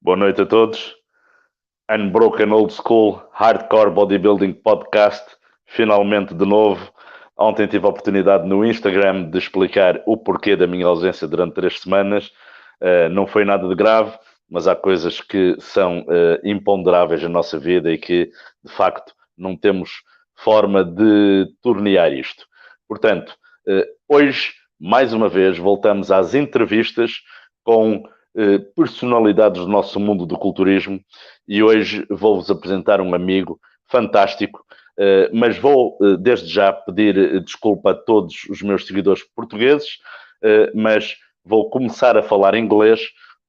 Boa noite a todos. Unbroken Old School Hardcore Bodybuilding Podcast, finalmente de novo. Ontem tive a oportunidade no Instagram de explicar o porquê da minha ausência durante 3 semanas. Não foi nada de grave, mas há coisas que são imponderáveis na nossa vida e que, de facto, não temos forma de tornear isto. Portanto, hoje, mais uma vez, voltamos às entrevistas com personalidades do nosso mundo do culturismo e hoje vou-vos apresentar um amigo fantástico, mas vou desde já pedir desculpa a todos os meus seguidores portugueses, mas vou começar a falar inglês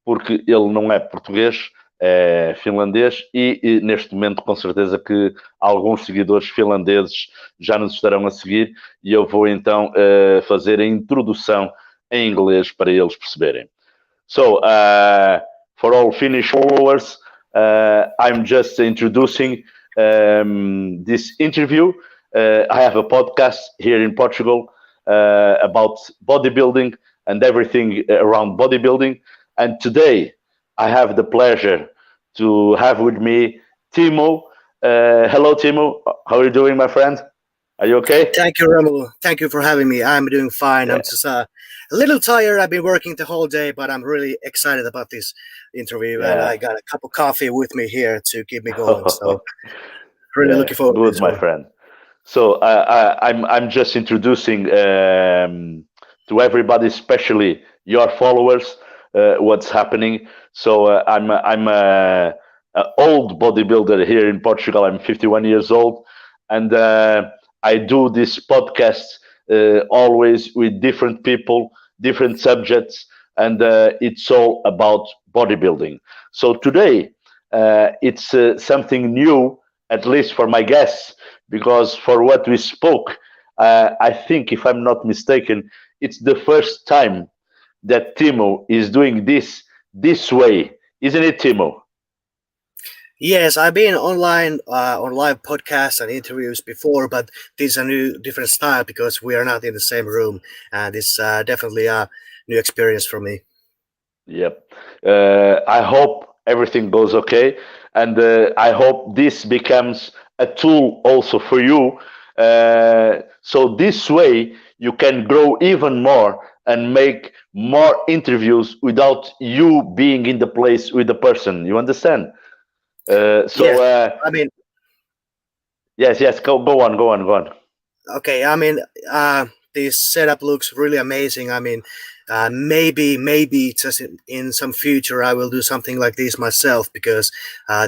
porque ele não é português, é finlandês e neste momento com certeza que alguns seguidores finlandeses já nos estarão a seguir e eu vou então fazer a introdução em inglês para eles perceberem. So, for all Finnish followers, I'm just introducing this interview. I have a podcast here in Portugal about bodybuilding and everything around bodybuilding. And today, I have the pleasure to have with me Timo. Hello, Timo. How are you doing, my friend? Are you okay? Thank you, Romelu. Thank you for having me. I'm doing fine. Yeah. I'm just a little tired. I've been working the whole day, but I'm really excited about this interview. Yeah. And I got a cup of coffee with me here to keep me going. So really looking forward to this my friend. So I'm just introducing to everybody, especially your followers, what's happening. So I'm a old bodybuilder here in Portugal. I'm 51 years old, and I do this podcast always with different people, different subjects, and it's all about bodybuilding. So today, it's something new, at least for my guests, because for what we spoke, I think, if I'm not mistaken, it's the first time that Timo is doing this way. Isn't it, Timo? Yes, I've been online on live podcasts and interviews before, but this is a new, different style because we are not in the same room, and it's definitely a new experience for me. Yep. I hope everything goes okay, and I hope this becomes a tool also for you. So this way you can grow even more and make more interviews without you being in the place with the person. You understand? I mean, yes, go on. Okay, I mean, this setup looks really amazing. I mean, maybe just in some future I will do something like this myself because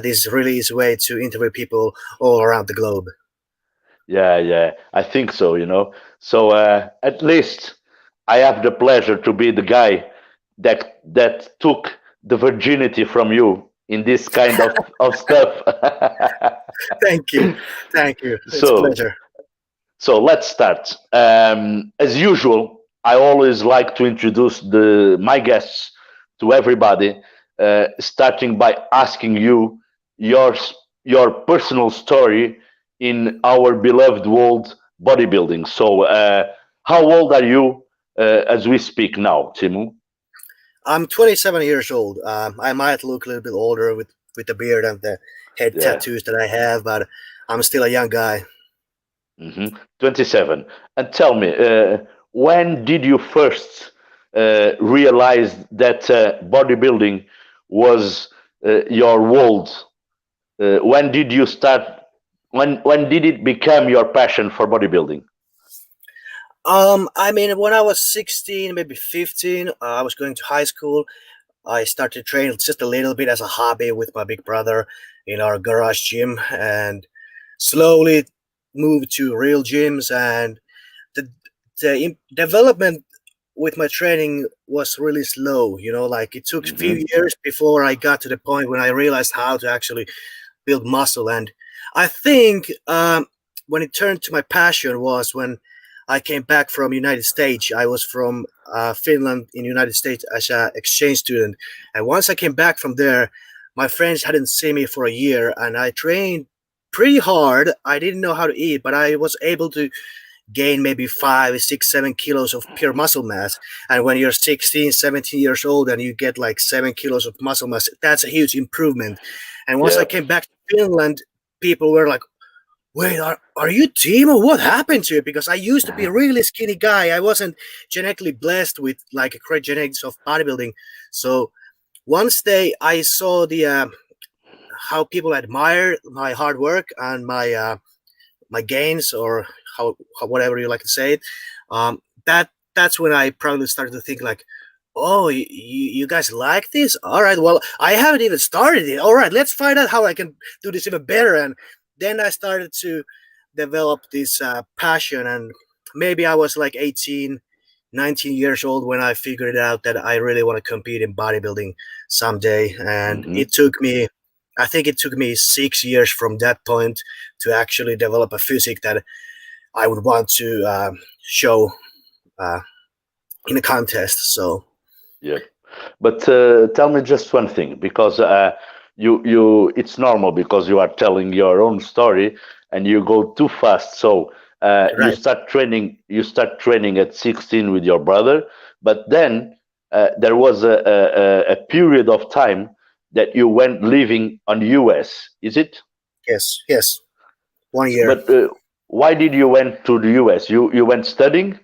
this really is a way to interview people all around the globe. Yeah, I think so, you know. So at least I have the pleasure to be the guy that took the virginity from you in this kind of stuff. Thank you. It's a pleasure. So let's start. As usual, I always like to introduce my guests to everybody, starting by asking you your personal story in our beloved world, bodybuilding. So how old are you as we speak now, Timo? I'm 27 years old. I might look a little bit older with the beard and the head tattoos that I have, but I'm still a young guy. 27. And tell me, when did you first realize that bodybuilding was your world? When did you start? When did it become your passion for bodybuilding? I mean, when I was 16, maybe 15, I was going to high school. I started training just a little bit as a hobby with my big brother in our garage gym, and slowly moved to real gyms. And the development with my training was really slow. You know, like it took a few years before I got to the point when I realized how to actually build muscle. And I think when it turned to my passion was when I came back from United States. I was from Finland in United States as an exchange student. And once I came back from there, my friends hadn't seen me for a year, and I trained pretty hard. I didn't know how to eat, but I was able to gain maybe 5, 6, 7 kilos of pure muscle mass. And when you're 16, 17 years old and you get like 7 kilos of muscle mass, that's a huge improvement. And once I came back to Finland, people were like, wait, are you Timo? What happened to you? Because I used to be a really skinny guy. I wasn't genetically blessed with like a great genetics of bodybuilding. So once I saw the how people admire my hard work and my gains, or how whatever you like to say it, that's when I probably started to think like, oh, you guys like this? All right, well, I haven't even started it. All right, let's find out how I can do this even better. And then I started to develop this passion. And maybe I was like 18, 19 years old when I figured out that I really want to compete in bodybuilding someday. And I think it took me 6 years from that point to actually develop a physique that I would want to show in a contest. So, yeah. But tell me just one thing, because it's normal because you are telling your own story and you go too fast. So right. you start training at 16 with your brother, but then there was a period of time that you went living on US, is it? Yes. 1 year. But why did you went to the US? You went studying?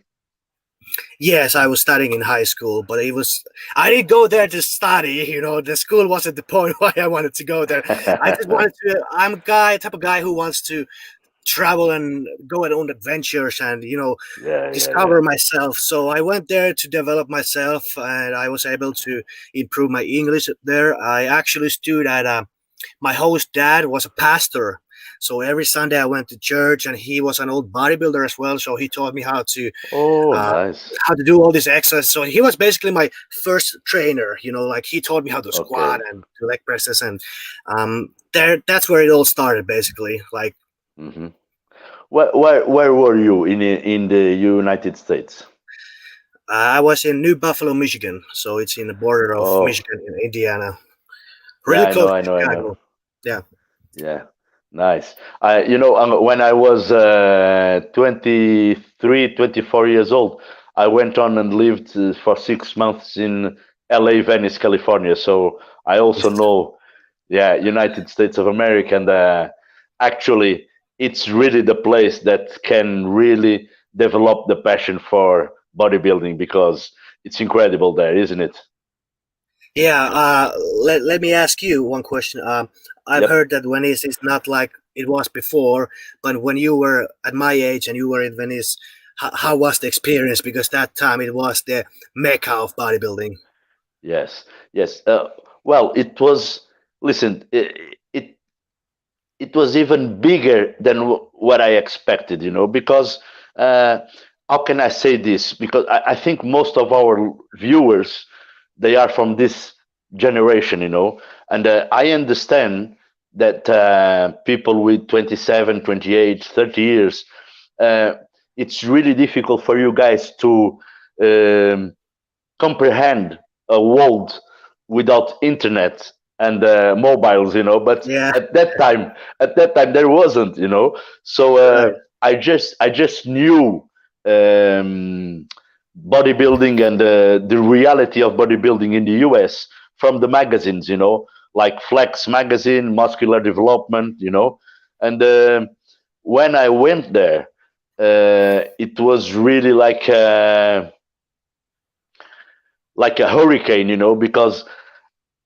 Yes, I was studying in high school, but I didn't go there to study. The school wasn't the point why I wanted to go there. I just wanted to. I'm a type of guy who wants to travel and go on own adventures and discover myself. So I went there to develop myself, and I was able to improve my English there. I actually stood at my host dad was a pastor. So every Sunday I went to church, and he was an old bodybuilder as well. So he taught me how to nice. how to do all this exercise. So he was basically my first trainer. Like he taught me how to squat and do leg presses, and that's where it all started, basically. Like, where were you in the United States? I was in New Buffalo, Michigan. So it's in the border of Michigan and Indiana. Really close to Chicago. I know. Yeah. Yeah. Nice. When I was 23, 24 years old, I went on and lived for 6 months in LA, Venice, California. So I also know, United States of America. And actually, it's really the place that can really develop the passion for bodybuilding, because it's incredible there, isn't it? Yeah. Let me ask you one question. I've heard that Venice is not like it was before, but when you were at my age and you were in Venice, how was the experience? Because that time it was the mecca of bodybuilding. Yes. Well, it was. Listen, it was even bigger than what I expected. Because how can I say this? Because I think most of our viewers, they are from this generation, and I understand that people with 27, 28, 30 years, it's really difficult for you guys to comprehend a world without internet and mobiles, but at that time there wasn't, so I just knew bodybuilding and the reality of bodybuilding in the US from the magazines, like Flex magazine, Muscular Development, and when I went there, it was really like a hurricane, because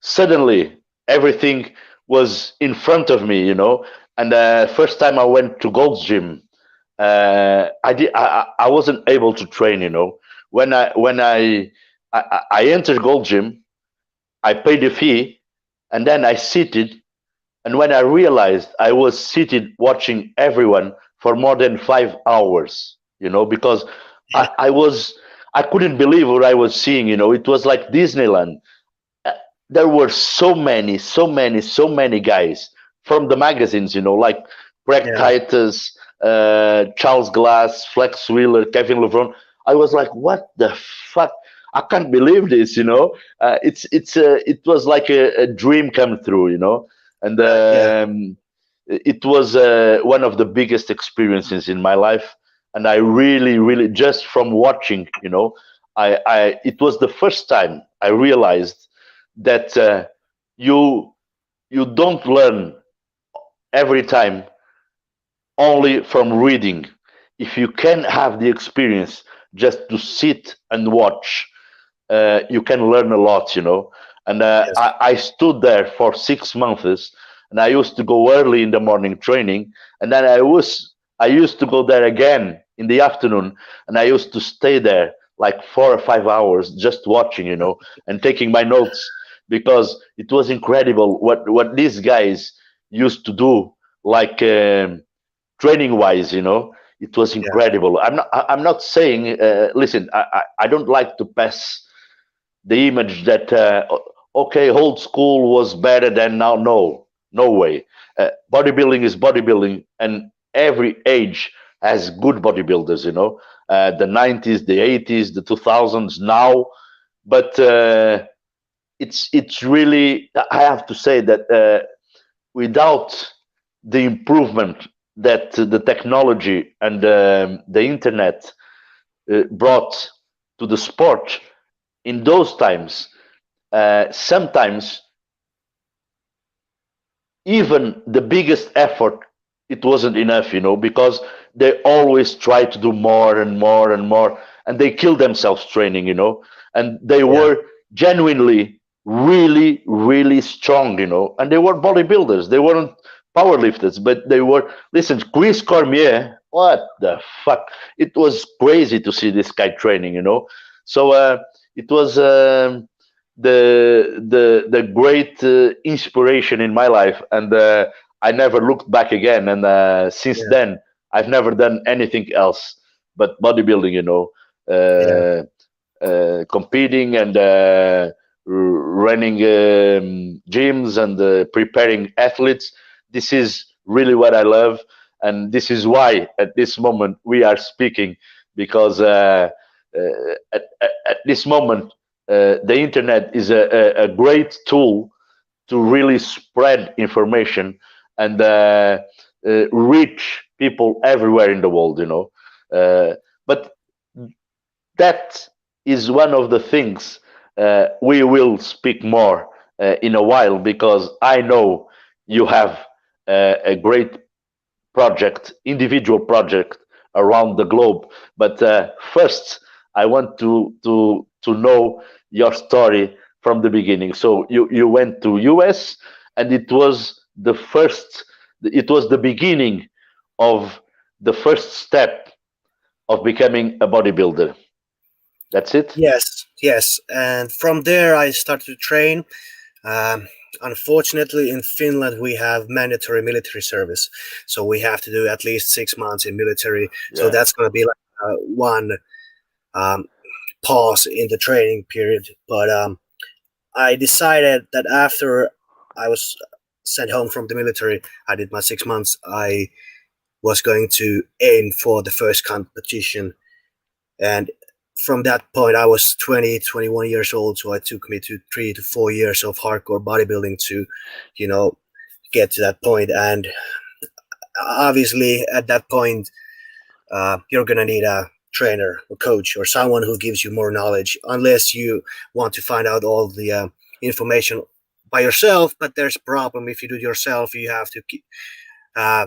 suddenly everything was in front of me, and first time I went to Gold's Gym, I wasn't able to train, when I entered Gold Gym, I paid the fee, and then I seated, and when I realized I was seated watching everyone for more than 5 hours, because I couldn't believe what I was seeing, it was like Disneyland. There were so many guys from the magazines, like Greg Titus, Charles Glass, Flex Wheeler, Kevin Lebron. I was like, what the fuck? I can't believe this, it was like a dream come through, and it was one of the biggest experiences in my life. and I really just from watching, it was the first time I realized that you you don't learn every time only from reading. If you can have the experience just to sit and watch, you can learn a lot, And Yes. I stood there for 6 months, and I used to go early in the morning training, and then I used to go there again in the afternoon, and I used to stay there like 4 or 5 hours just watching, and taking my notes because it was incredible what these guys used to do, like training wise, it was Yeah. incredible. I'm not saying, listen, I don't like to pass the image that okay, old school was better than now. No way. Bodybuilding is bodybuilding, and every age has good bodybuilders, the 90s, the 80s, the 2000s now. But it's really, I have to say that without the improvement that the technology and the internet brought to the sport in those times, sometimes even the biggest effort, it wasn't enough, because they always try to do more and more and more, and they kill themselves training, and they Yeah. were genuinely really strong, and they were bodybuilders. They weren't powerlifters, but they were. Listen, Chris Cormier, what the fuck? It was crazy to see this guy training, So it was the great inspiration in my life, and I never looked back again. And since Yeah. then, I've never done anything else but bodybuilding. Yeah. Competing and running gyms and preparing athletes. This is really what I love, and this is why at this moment we are speaking, because at this moment the internet is a great tool to really spread information and reach people everywhere in the world, but that is one of the things we will speak more in a while, because I know you have a great project, individual project around the globe. But first, I want to know your story from the beginning. So you went to US, and it was the first. It was the beginning of the first step of becoming a bodybuilder. That's it. Yes. And from there, I started to train. Um, Unfortunately, in Finland, we have mandatory military service, so we have to do at least 6 months in military. So Yeah. that's going to be like one um, pause in the training period. But I decided that after I was sent home from the military, I did my 6 months. I was going to aim for the first competition, and from that point I was 20, 21 years old, so it took me to 3 to 4 years of hardcore bodybuilding to get to that point. And obviously at that point you're gonna need a trainer, a coach, or someone who gives you more knowledge, unless you want to find out all the information by yourself. But there's a problem: if you do it yourself, you have to uh,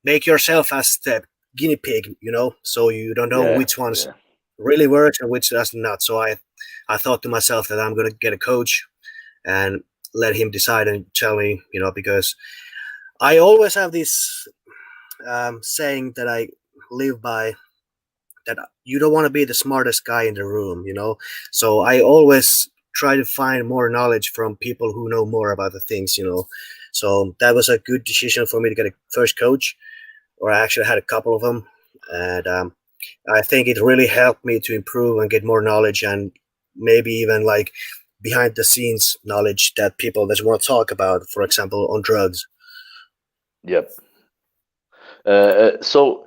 make yourself as the guinea pig, so you don't know Yeah. which ones Yeah. really works and which does not. So I thought to myself that I'm going to get a coach and let him decide and tell me, because I always have this saying that I live by, that you don't want to be the smartest guy in the room, So I always try to find more knowledge from people who know more about the things, So that was a good decision for me to get a first coach, or I actually had a couple of them. And I think it really helped me to improve and get more knowledge, and maybe even like behind the scenes knowledge that people doesn't want to talk about, for example, on drugs. Yep. So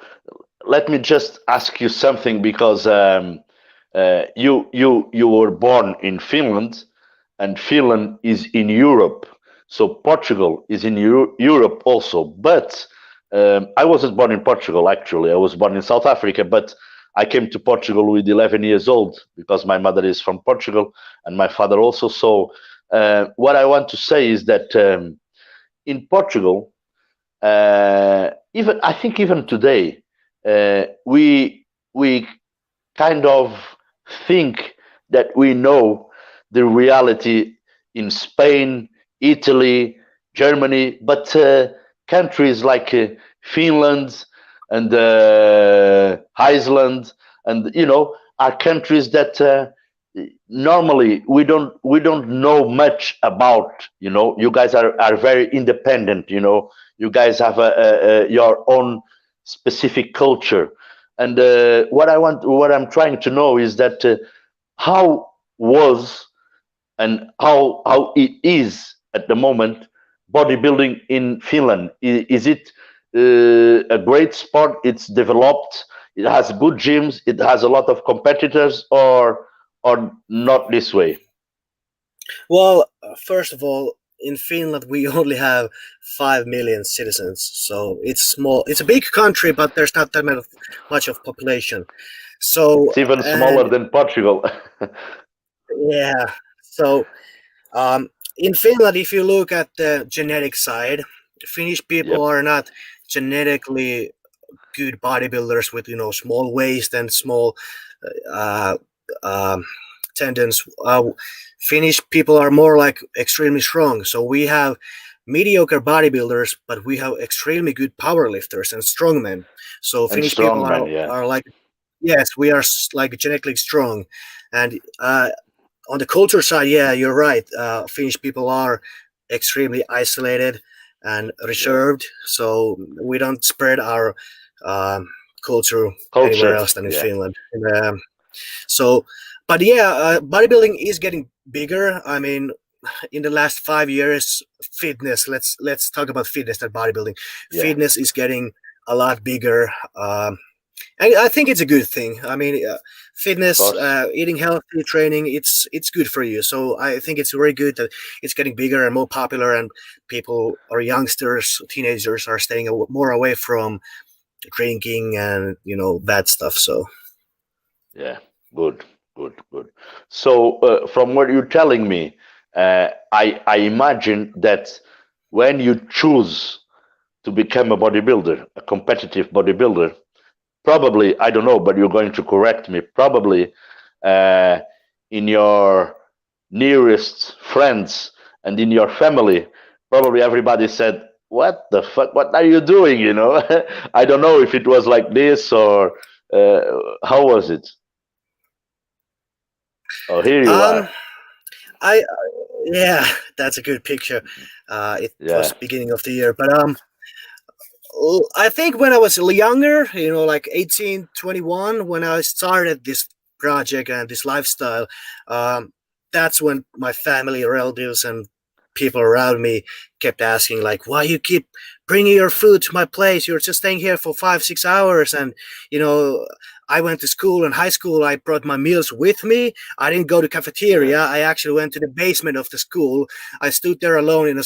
let me just ask you something, because you were born in Finland, and Finland is in Europe. So Portugal is in Europe also, but I wasn't born in Portugal, actually. I was born in South Africa, but I came to Portugal with 11 years old because my mother is from Portugal and my father also. So, what I want to say is that in Portugal, even I think even today, we kind of think that we know the reality in Spain, Italy, Germany, but countries like Finland and Iceland, and are countries that normally we don't know much about. You guys are very independent. You guys have your own specific culture, and what I'm trying to know is that how was and how it is at the moment bodybuilding in Finland. Is it a great sport? It's developed. It has good gyms. It has a lot of competitors, or not this way. Well, first of all, in Finland we only have 5 million citizens, so it's small. It's a big country, but there's not that much of population. So, It's even smaller and than Portugal. yeah, so in Finland, if you look at the genetic side, Finnish people Yep. are not genetically good bodybuilders with small waist and small uh, um tendons. Finnish people are more like extremely strong. So we have mediocre bodybuilders, but we have extremely good powerlifters and strongmen. So And Finnish people strongman, yeah. are like, yes, we are like genetically strong. And on the culture side, yeah, you're right. Finnish people are extremely isolated and Yeah. reserved, so we don't spread our um, culture anywhere Culture, else than in yeah. Finland. So, but yeah, bodybuilding is getting bigger. I mean, in the last 5 years, fitness. Let's talk about fitness and bodybuilding. Yeah, Fitness is getting a lot bigger. And I think it's a good thing. I mean, of fitness, course. eating healthy, training, it's good for you. So I think it's very good that it's getting bigger and more popular, and people or youngsters, teenagers are staying more away from drinking and bad stuff. So Yeah, good, good, good. So, from what you're telling me, I imagine that when you choose to become a bodybuilder, a competitive bodybuilder, probably, I don't know, but you're going to correct me. Probably, uh, in your nearest friends and in your family, probably everybody said, "What the fuck? What are you doing?" I don't know if it was like this or how was it. Oh, here you um, are. I yeah, that's a good picture. It was Yeah, beginning of the year, but I think when I was younger, like 18, 21, when I started this project and this lifestyle, um, that's when my family, relatives, and people around me kept asking, like, why you keep bringing your food to my place? You're just staying here for 5, 6 hours. And, you know, I went to school and high school. I brought my meals with me. I didn't go to yeah. cafeteria. I actually went to the basement of the school. I stood there alone in a,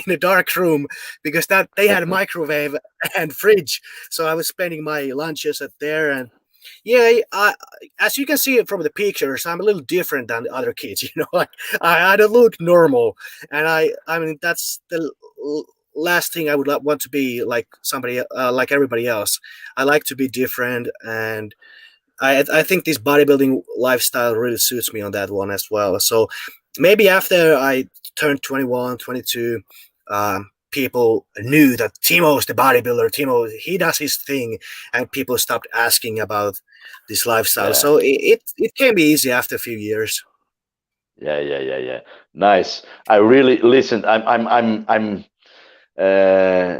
in a dark room because that they had a microwave and fridge. So I was spending my lunches at there. And yeah, as you can see it from the pictures, I'm a little different than the other kids. Like I don't look normal, and I mean that's the last thing I would want to be like somebody like everybody else. I like to be different, and I think this bodybuilding lifestyle really suits me on that one as well. So maybe after I turned 21, 22, people knew that Timo's the bodybuilder. Timo, he does his thing, and people stopped asking about this lifestyle. Yeah, So it can be easy after a few years. yeah, yeah, yeah, yeah. Nice. I really listen. I'm. Uh,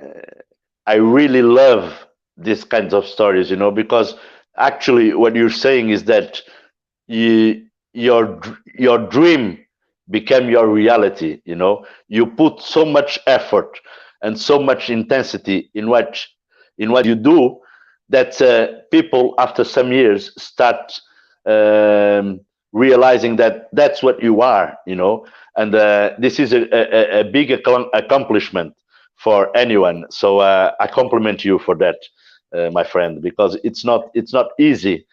I really love these kinds of stories, because actually what you're saying is that your dream became your reality. You put so much effort and so much intensity in what you do that people after some years start um, realizing that that's what you are. And this is a big accomplishment for anyone. So I compliment you for that, my friend, because it's not easy,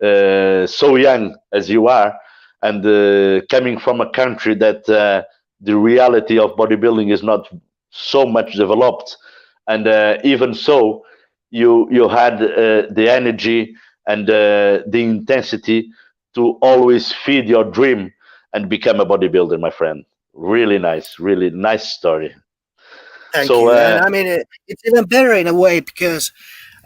so young as you are, and coming from a country that the reality of bodybuilding is not so much developed, and even so, you had the energy and the intensity to always feed your dream and become a bodybuilder, my friend. Really nice story. Thank So you. And I mean, it's even better in a way because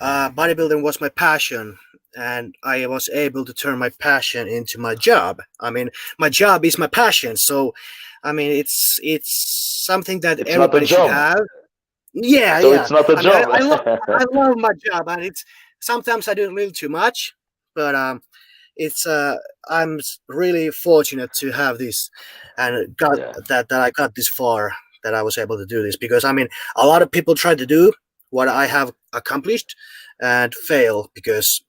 bodybuilding was my passion, and I was able to turn my passion into my job. I mean, my job is my passion, so I mean, it's something that it's not a everybody should job. have. Yeah, So yeah. it's not a I mean, job. I love my job, and it's sometimes I do a little too much, but it's I'm really fortunate to have this, and got Yeah, that I got this far, that I was able to do this, because I mean, a lot of people try to do what I have accomplished and fail because,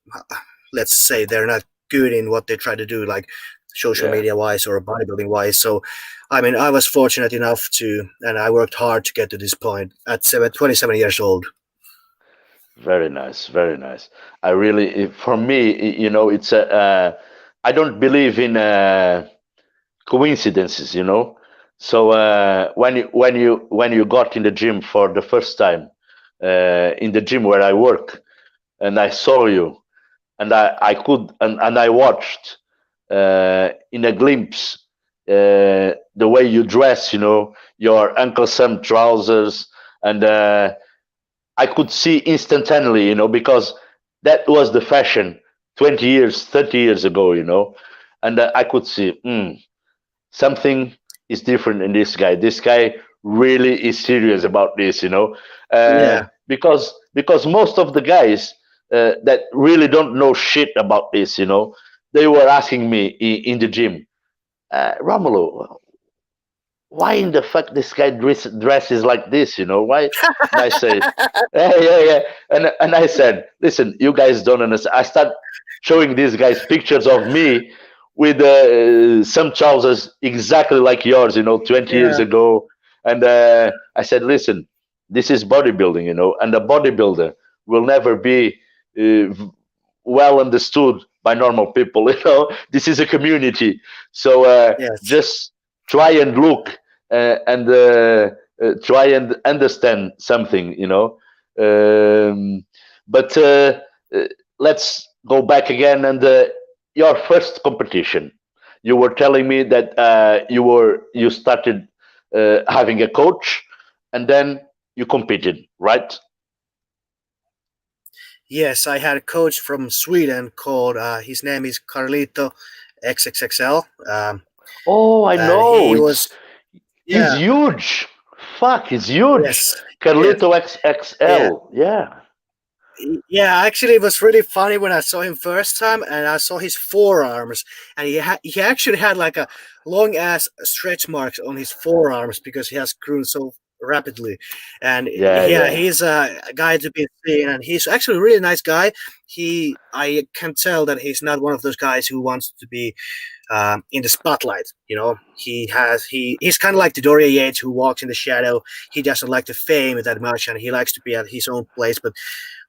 let's say, they're not good in what they try to do, like social yeah. media wise or bodybuilding wise. So I mean, I was fortunate enough to, and I worked hard to get to this point at 27 years old. Very nice, very nice. I really, for me, it's a. I don't believe in coincidences. So when you got in the gym for the first time, in the gym where I work, and I saw you, and I could, and I watched in a glimpse the way you dress, your Uncle Sam trousers, and I could see instantaneously, because that was the fashion 20 years, 30 years ago, and I could see something is different in this guy. This guy really is serious about this, Yeah. because most of the guys that really don't know shit about this, they were asking me in the gym, Romulo, why in the fuck this guy dresses like this? Why? And I say, yeah. And I said, listen, you guys don't understand. I start showing these guys pictures of me with some trousers exactly like yours, 20 years Yeah. ago. And I said, listen, this is bodybuilding, and a bodybuilder will never be uh, well understood by normal people. This is a community. So Yes. just try and look and try and understand something, but let's go back again, and your first competition. You were telling me that you started having a coach, and then you competed, right? Yes, I had a coach from Sweden called, his name is Carlito XXXL. Oh, I And know. he It's was, He's yeah, huge. Fuck, he's huge. yes, yes, Carlito yeah. XXL. Yeah. Yeah, actually, it was really funny when I saw him first time, and I saw his forearms, and he actually had like a long ass stretch marks on his forearms because he has grown so rapidly. And Yeah, yeah, yeah. he's a guy to be seen, and he's actually a really nice guy. I can tell that he's not one of those guys who wants to be in the spotlight. He's kind of like the Dorian Yates who walks in the shadow. He doesn't like the fame that much, and he likes to be at his own place, but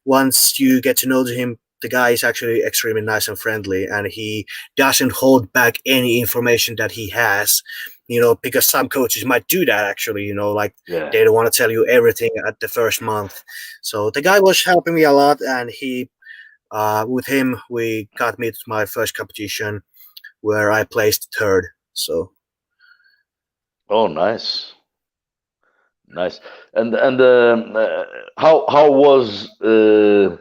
once you get to know him, the guy is actually extremely nice and friendly, and he doesn't hold back any information that he has. Because some coaches might do that actually. Like Yeah. they don't want to tell you everything at the first month. So the guy was helping me a lot, and with him, we got me to my first competition where I placed third. So Oh, nice. Nice. And how was the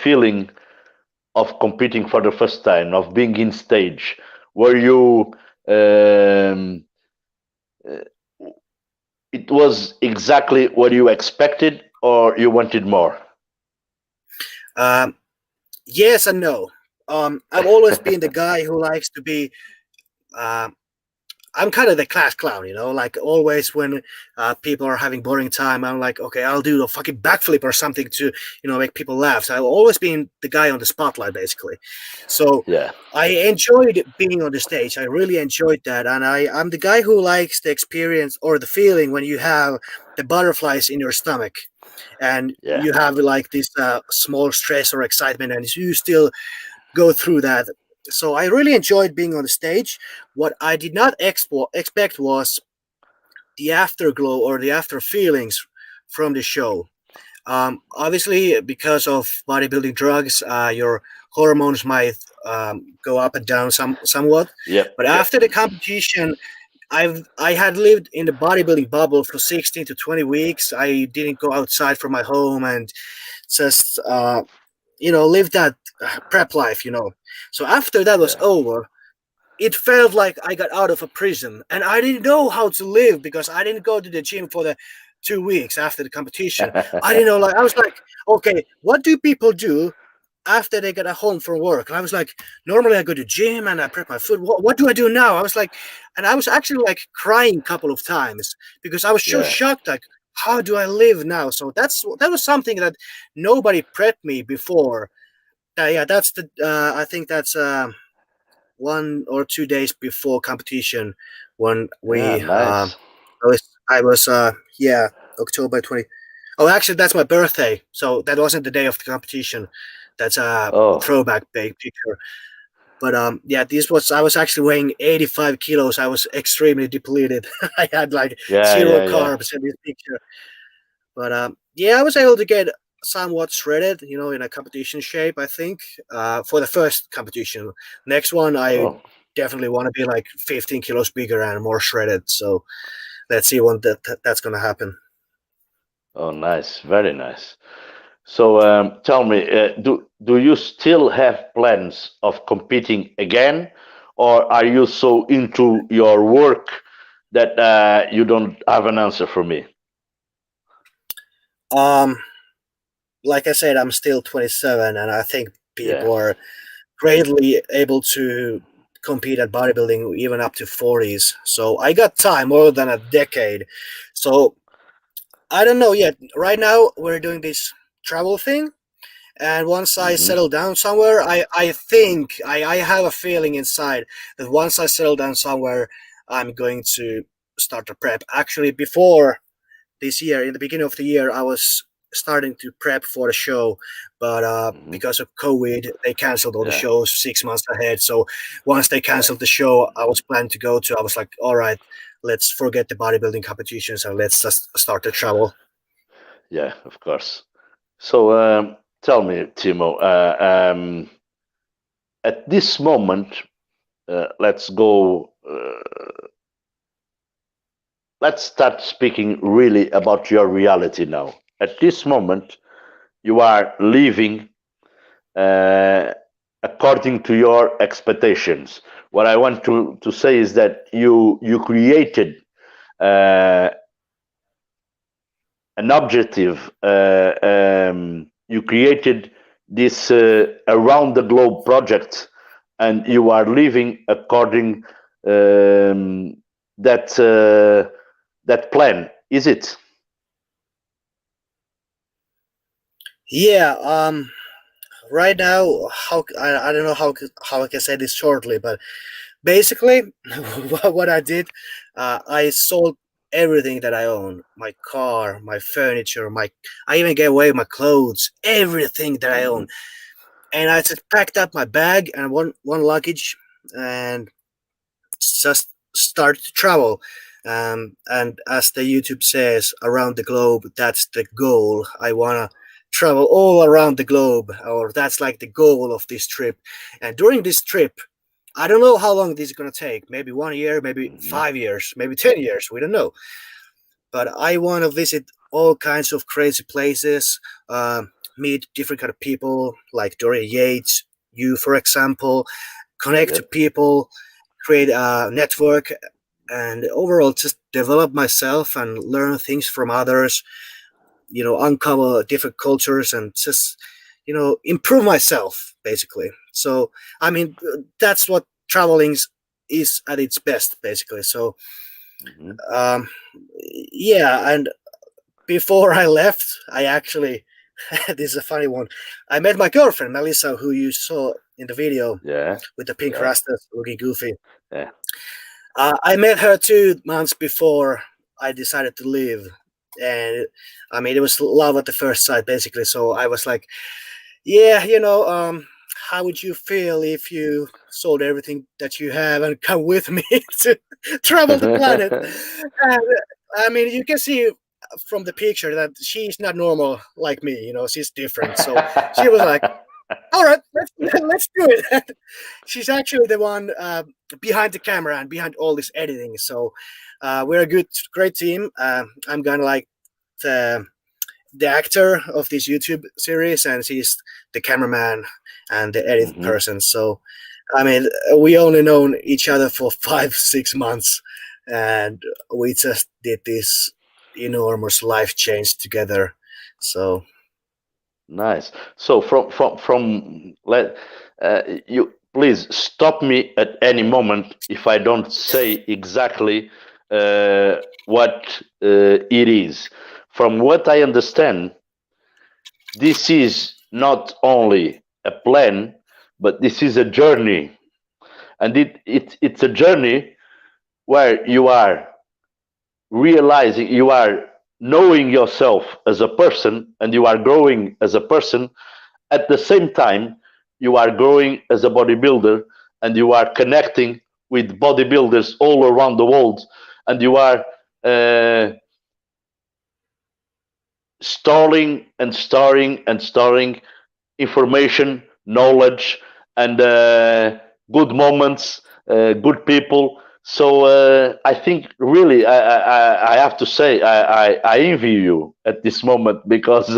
feeling of competing for the first time, of being in stage? Were you um, it was exactly what you expected, or you wanted more? um, yes and no. I've always been the guy who likes to be. Uh, I'm kind of the class clown, like always when people are having boring time, I'm like, okay, I'll do a fucking backflip or something to, make people laugh. So I've always been the guy on the spotlight, basically. So Yeah. I enjoyed being on the stage. I really enjoyed that. And I'm the guy who likes the experience or the feeling when you have the butterflies in your stomach, and Yeah. you have like this small stress or excitement, and you still go through that. So I really enjoyed being on the stage. What I did not expect was the afterglow or the after feelings from the show. Obviously, because of bodybuilding drugs, your hormones might go up and down somewhat. Yep. But Yep. after the competition, I had lived in the bodybuilding bubble for 16 to 20 weeks. I didn't go outside from my home and just live that prep life. So after that was Yeah. over, it felt like I got out of a prison, and I didn't know how to live because I didn't go to the gym for the 2 weeks after the competition. I didn't know, like, I was like, okay, what do people do after they get home from work? And I was like, normally I go to gym and I prep my food. What do I do now? I was like, and I was actually like crying a couple of times because I was so Yeah. shocked, like, how do I live now? So that was something that nobody prepped me before. Yeah, that's the I think that's 1 or 2 days before competition when Yeah. we Nice. I was yeah, October 20. Oh, actually that's my birthday, so that wasn't the day of the competition. That's a Oh. throwback big picture. But yeah, this was I was actually weighing 85 kilos. I was extremely depleted. I had like Yeah. zero Yeah. Yeah. carbs in this picture. But yeah, I was able to get somewhat shredded, in a competition shape, I think, for the first competition. Next one, I Oh. definitely want to be like 15 kilos bigger and more shredded. So let's see when that's going to happen. Oh. Nice. Very nice. So tell me, do you still have plans of competing again, or are you so into your work that you don't have an answer for me? Um, like I said, I'm still 27, and I think Yeah. people are greatly able to compete at bodybuilding even up to 40s. So I got time, more than a decade. So I don't know yet. Right now, we're doing this travel thing. And once I Hmm. settle down somewhere, I think I have a feeling inside that once I settle down somewhere, I'm going to start to prep. Actually, before this year, in the beginning of the year, I was starting to prep for the show, but Hmm. because of COVID, they canceled all the Yeah. shows 6 months ahead. So once they Yeah. canceled the show I was planning to go to, I was like, all right, let's forget the bodybuilding competitions and let's just start to travel. Yeah. Of course. So tell me, Timo. At this moment, let's go. Let's start speaking really about your reality now. At this moment, you are living uh, according to your expectations. What I want to say is that you created uh, an objective. You created this around the globe project, and you are living according that that plan. Is it? Yeah, right now, I don't know how I can say this shortly, but basically, what I did, I sold everything that I own: my car, my furniture, I even gave away my clothes, everything that I Hmm. own, and I just packed up my bag and one luggage, and just started to travel. And as the YouTube says, around the globe, that's the goal. I wanna travel all around the globe, or that's like the goal of this trip. And during this trip, I don't know how long this is gonna take. Maybe 1 year, maybe Hmm. 5 years, maybe 10 years. We don't know. But I want to visit all kinds of crazy places, meet different kind of people like Dorian Yates, you for example, connect to Yep. people, create a network, and overall just develop myself and learn things from others. Uncover different cultures and just improve myself basically. So I mean, that's what traveling is at its best basically. So Hmm. um, yeah, and before I left, I actually this is a funny one. I met my girlfriend Melissa, who you saw in the video Yeah. with the pink Yeah. rastas looking goofy. Yeah. I met her 2 months before I decided to leave. and I mean, it was love at the first sight, basically. So I was like, yeah, how would you feel if you sold everything that you have and come with me to travel the planet? And I mean, you can see from the picture that she's not normal like me. She's different. So she was like, "All right, let's do it." She's actually the one behind the camera and behind all this editing. So we're a great team. I'm gonna like the actor of this YouTube series, and she's the cameraman and the edit Mhm. person. So, I mean, we only known each other for 5-6 months, and we just did this enormous life change together. So, Nice. So from let you please stop me at any moment if I don't say exactly what it is. From what I understand, this is not only a plan, but this is a journey, and it's a journey where you are realizing, you are knowing yourself as a person, and you are growing as a person. At the same time, you are growing as a bodybuilder, and you are connecting with bodybuilders all around the world, and you are uh, storing information, knowledge, and good moments, good people. So I think really I have to say I envy you at this moment, because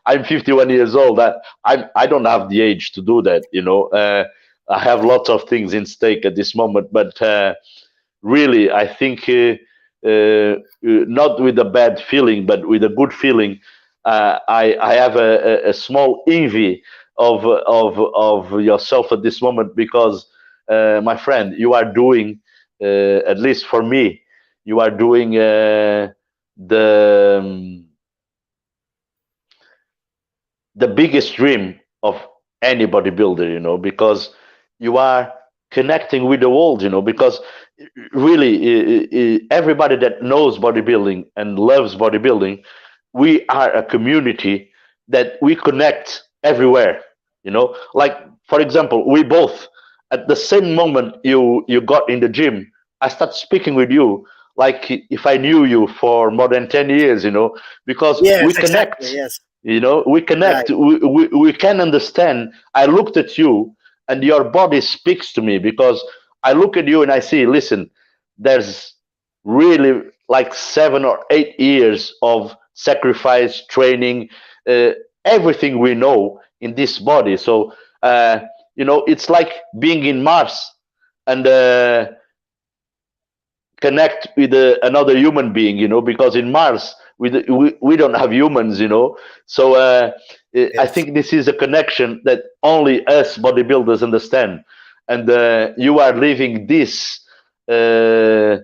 I'm 51 years old. I don't have the age to do that. I have lots of things in stake at this moment, but really I think not with a bad feeling, but with a good feeling. I have a small envy of yourself at this moment, because my friend, you are doing, at least for me, you are doing the the biggest dream of any bodybuilder, because you are connecting with the world, because really everybody that knows bodybuilding and loves bodybuilding, we are a community that we connect everywhere, like, for example, we both, at the same moment you got in the gym, I start speaking with you like if I knew you for more than 10 years, because we yes, exactly. connect. Yes, We connect. right. We can understand. I looked at you, and your body speaks to me, because I look at you and I see, listen, there's really like 7 or 8 years of sacrifice, training, uh, everything we know in this body. So, it's like being in Mars and connect with another human being, because in Mars we don't have humans, so I Yes. think this is a connection that only us bodybuilders understand, and you are living this uh,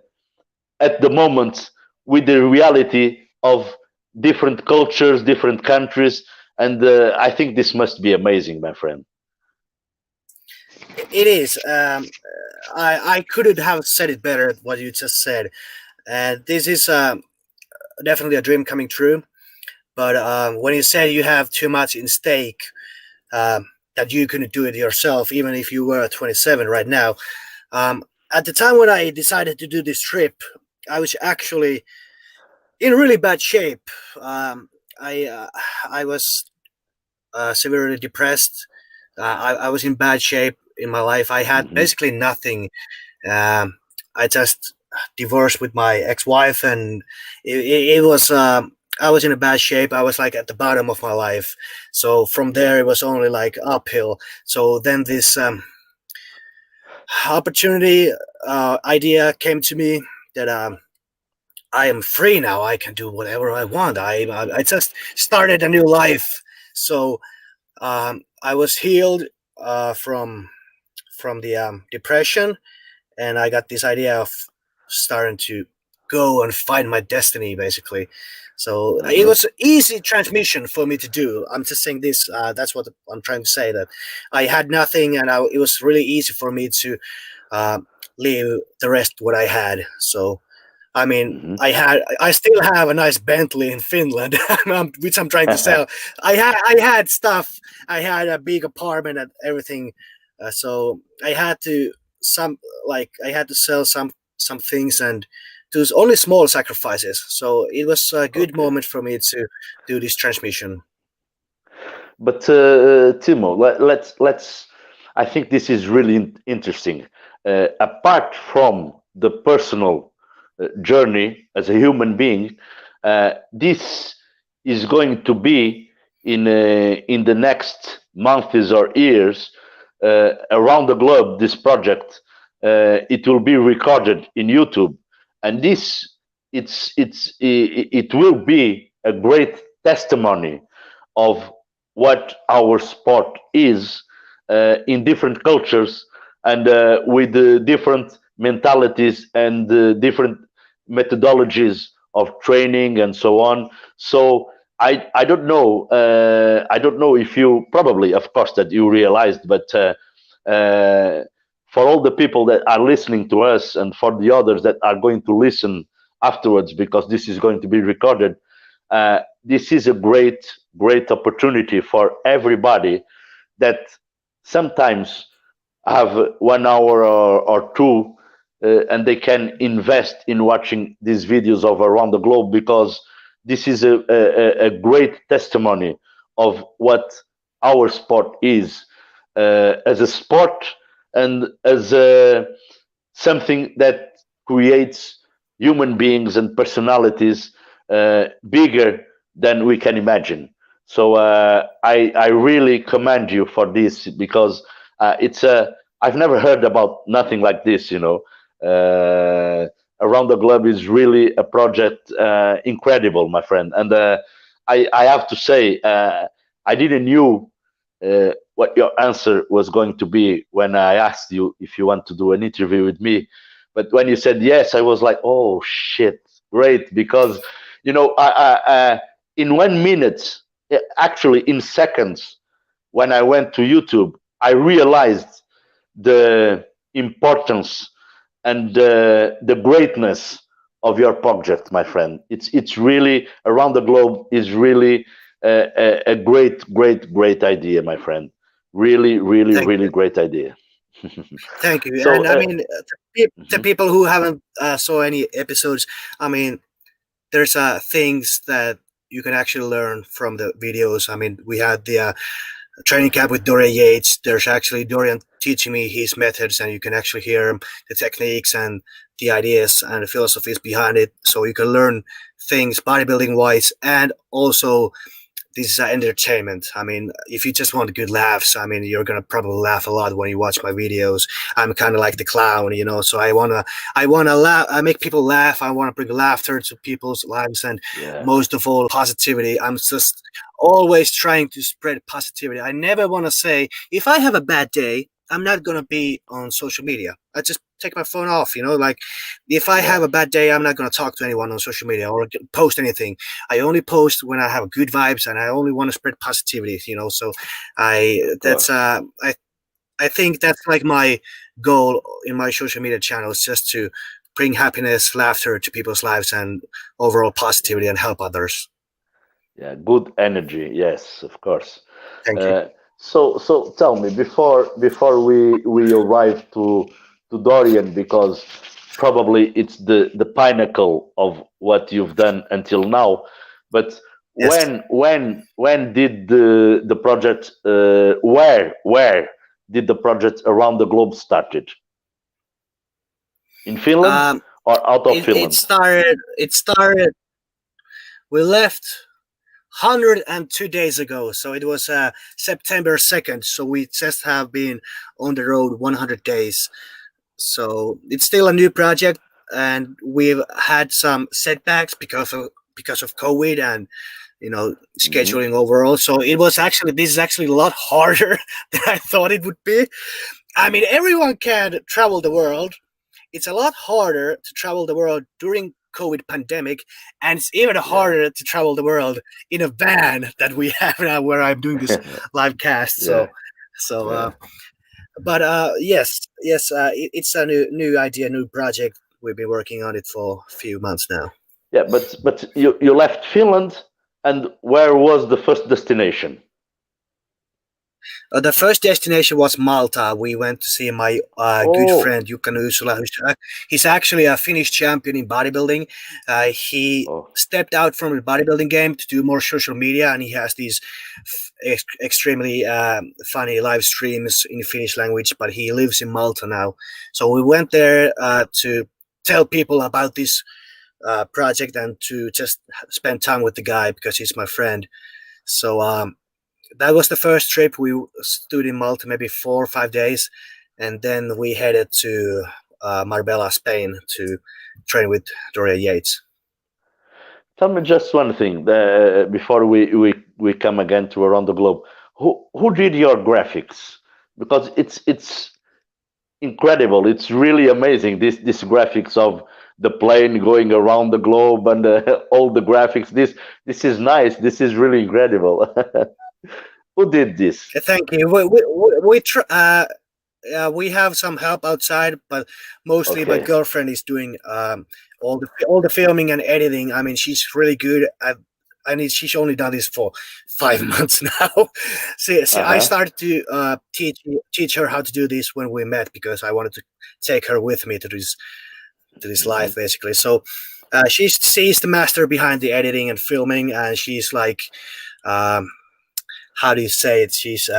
at the moment with the reality of different cultures, different countries, and I think this must be amazing, my friend. It is. I couldn't have said it better. What you just said, and this is definitely a dream coming true. But when you say you have too much in stake, that you couldn't do it yourself, even if you were 27 right now. Um, at the time when I decided to do this trip, I was actually in really bad shape. I uh, I was severely depressed. I was in bad shape in my life. I had Hmm. basically nothing. I just divorced with my ex-wife, and it was. I was in a bad shape. I was like at the bottom of my life. So from there, it was only like uphill. So then this opportunity idea came to me that I am free now. I can do whatever I want. I just started a new life. So I was healed from the depression, and I got this idea of starting to go and find my destiny, basically. So it Hmm. was easy transmission for me to do. I'm just saying this. That's what I'm trying to say. That I had nothing, and it was really easy for me to uh, leave the rest what I had. So I mean, Hmm. I still have a nice Bentley in Finland, which I'm trying to sell. I had stuff. I had a big apartment and everything, so I had to I had to sell some things and do only small sacrifices. So it was a good Okay. moment for me to do this transmission. But Timo, let's. I think this is really interesting. Apart from the personal journey as a human being, this is going to be in the next months or years around the globe. This project it will be recorded in YouTube, and this it will be a great testimony of what our sport is in different cultures and with different mentalities and different methodologies of training and so on. So I don't know if you probably of course that you realized, but uh, for all the people that are listening to us and for the others that are going to listen afterwards, because this is going to be recorded, this is a great opportunity for everybody that sometimes have 1 hour or two and they can invest in watching these videos of around the globe, because this is a great testimony of what our sport is as a sport and as something that creates human beings and personalities bigger than we can imagine. So I really commend you for this, because it's a I've never heard about nothing like this. Around the globe is really a project incredible, my friend. And I have to say I didn't knew what your answer was going to be when I asked you if you want to do an interview with me. But when you said yes, I was like, oh shit, great, because in 1 minute, actually in seconds, when I went to YouTube, I realized the importance and the greatness of your project, my friend. It's really around the globe is really a great idea, my friend. Really, really, Thank really you. great idea. Thank you. So, And I mean, the mhm, people who haven't saw any episodes, I mean, there's things that you can actually learn from the videos. I mean, we had the training camp with Dorian Yates. There's actually Dorian teaching me his methods, and you can actually hear the techniques and the ideas and the philosophies behind it. So you can learn things bodybuilding wise, and also this is entertainment. I mean, if you just want good laughs, I mean, you're gonna probably laugh a lot when you watch my videos. I'm kind of like the clown, so I wanna laugh, I make people laugh. I wanna bring laughter to people's lives, and yeah, most of all, positivity. I'm just always trying to spread positivity. I never want to say if I have a bad day, I'm not gonna be on social media. I just take my phone off. Like if I have yeah, a bad day, I'm not gonna talk to anyone on social media or post anything. I only post when I have good vibes, and I only want to spread positivity. So of that's course. I think that's like my goal in my social media channels, just to bring happiness, laughter to people's lives, and overall positivity, and help others. Yeah, good energy. Yes, of course. Thank you. Uh, so tell me before we arrive to Dorian, because probably it's the pinnacle of what you've done until now. But Yes. when did the project where did the project around the globe started? In Finland Um, or out of it Finland? started. It started. We left 102 days ago, so it was September 2nd. So we just have been on the road 100 days. So it's still a new project, and we've had some setbacks because of COVID and Hmm. scheduling overall. So this is actually a lot harder than I thought it would be. I mean, everyone can travel the world. It's a lot harder to travel the world during COVID pandemic, and it's even Yeah, harder to travel the world in a van that we have now, where I'm doing this live cast. yeah, So, yeah. but yes, it's a new idea, new project. we've been working on it for a few months now. Yeah, but you left Finland, and where was the first destination? The first destination was Malta. We went to see my good friend Jukka Nuusula. He's actually a Finnish champion in bodybuilding. He stepped out from the bodybuilding game to do more social media, and he has these extremely funny live streams in Finnish language, but he lives in Malta now. So we went there to tell people about this project and to just spend time with the guy because he's my friend. So that was the first trip. We stood in Malta maybe 4 or 5 days, and then we headed to Marbella, Spain, to train with Dorian Yates. Tell me just one thing before we come again to Around the Globe. Who did your graphics? Because it's incredible. It's really amazing. This graphics of the plane going around the globe and all the graphics. This is nice. This is really incredible. Who did this? Thank you. We have some help outside, but mostly my girlfriend is doing all the filming and editing. I mean, she's really good at. She's only done this for 5 months now. I started to teach her how to do this when we met because I wanted to take her with me to this life, basically. So she sees the master behind the editing and filming, and she's like, how do you say it? She's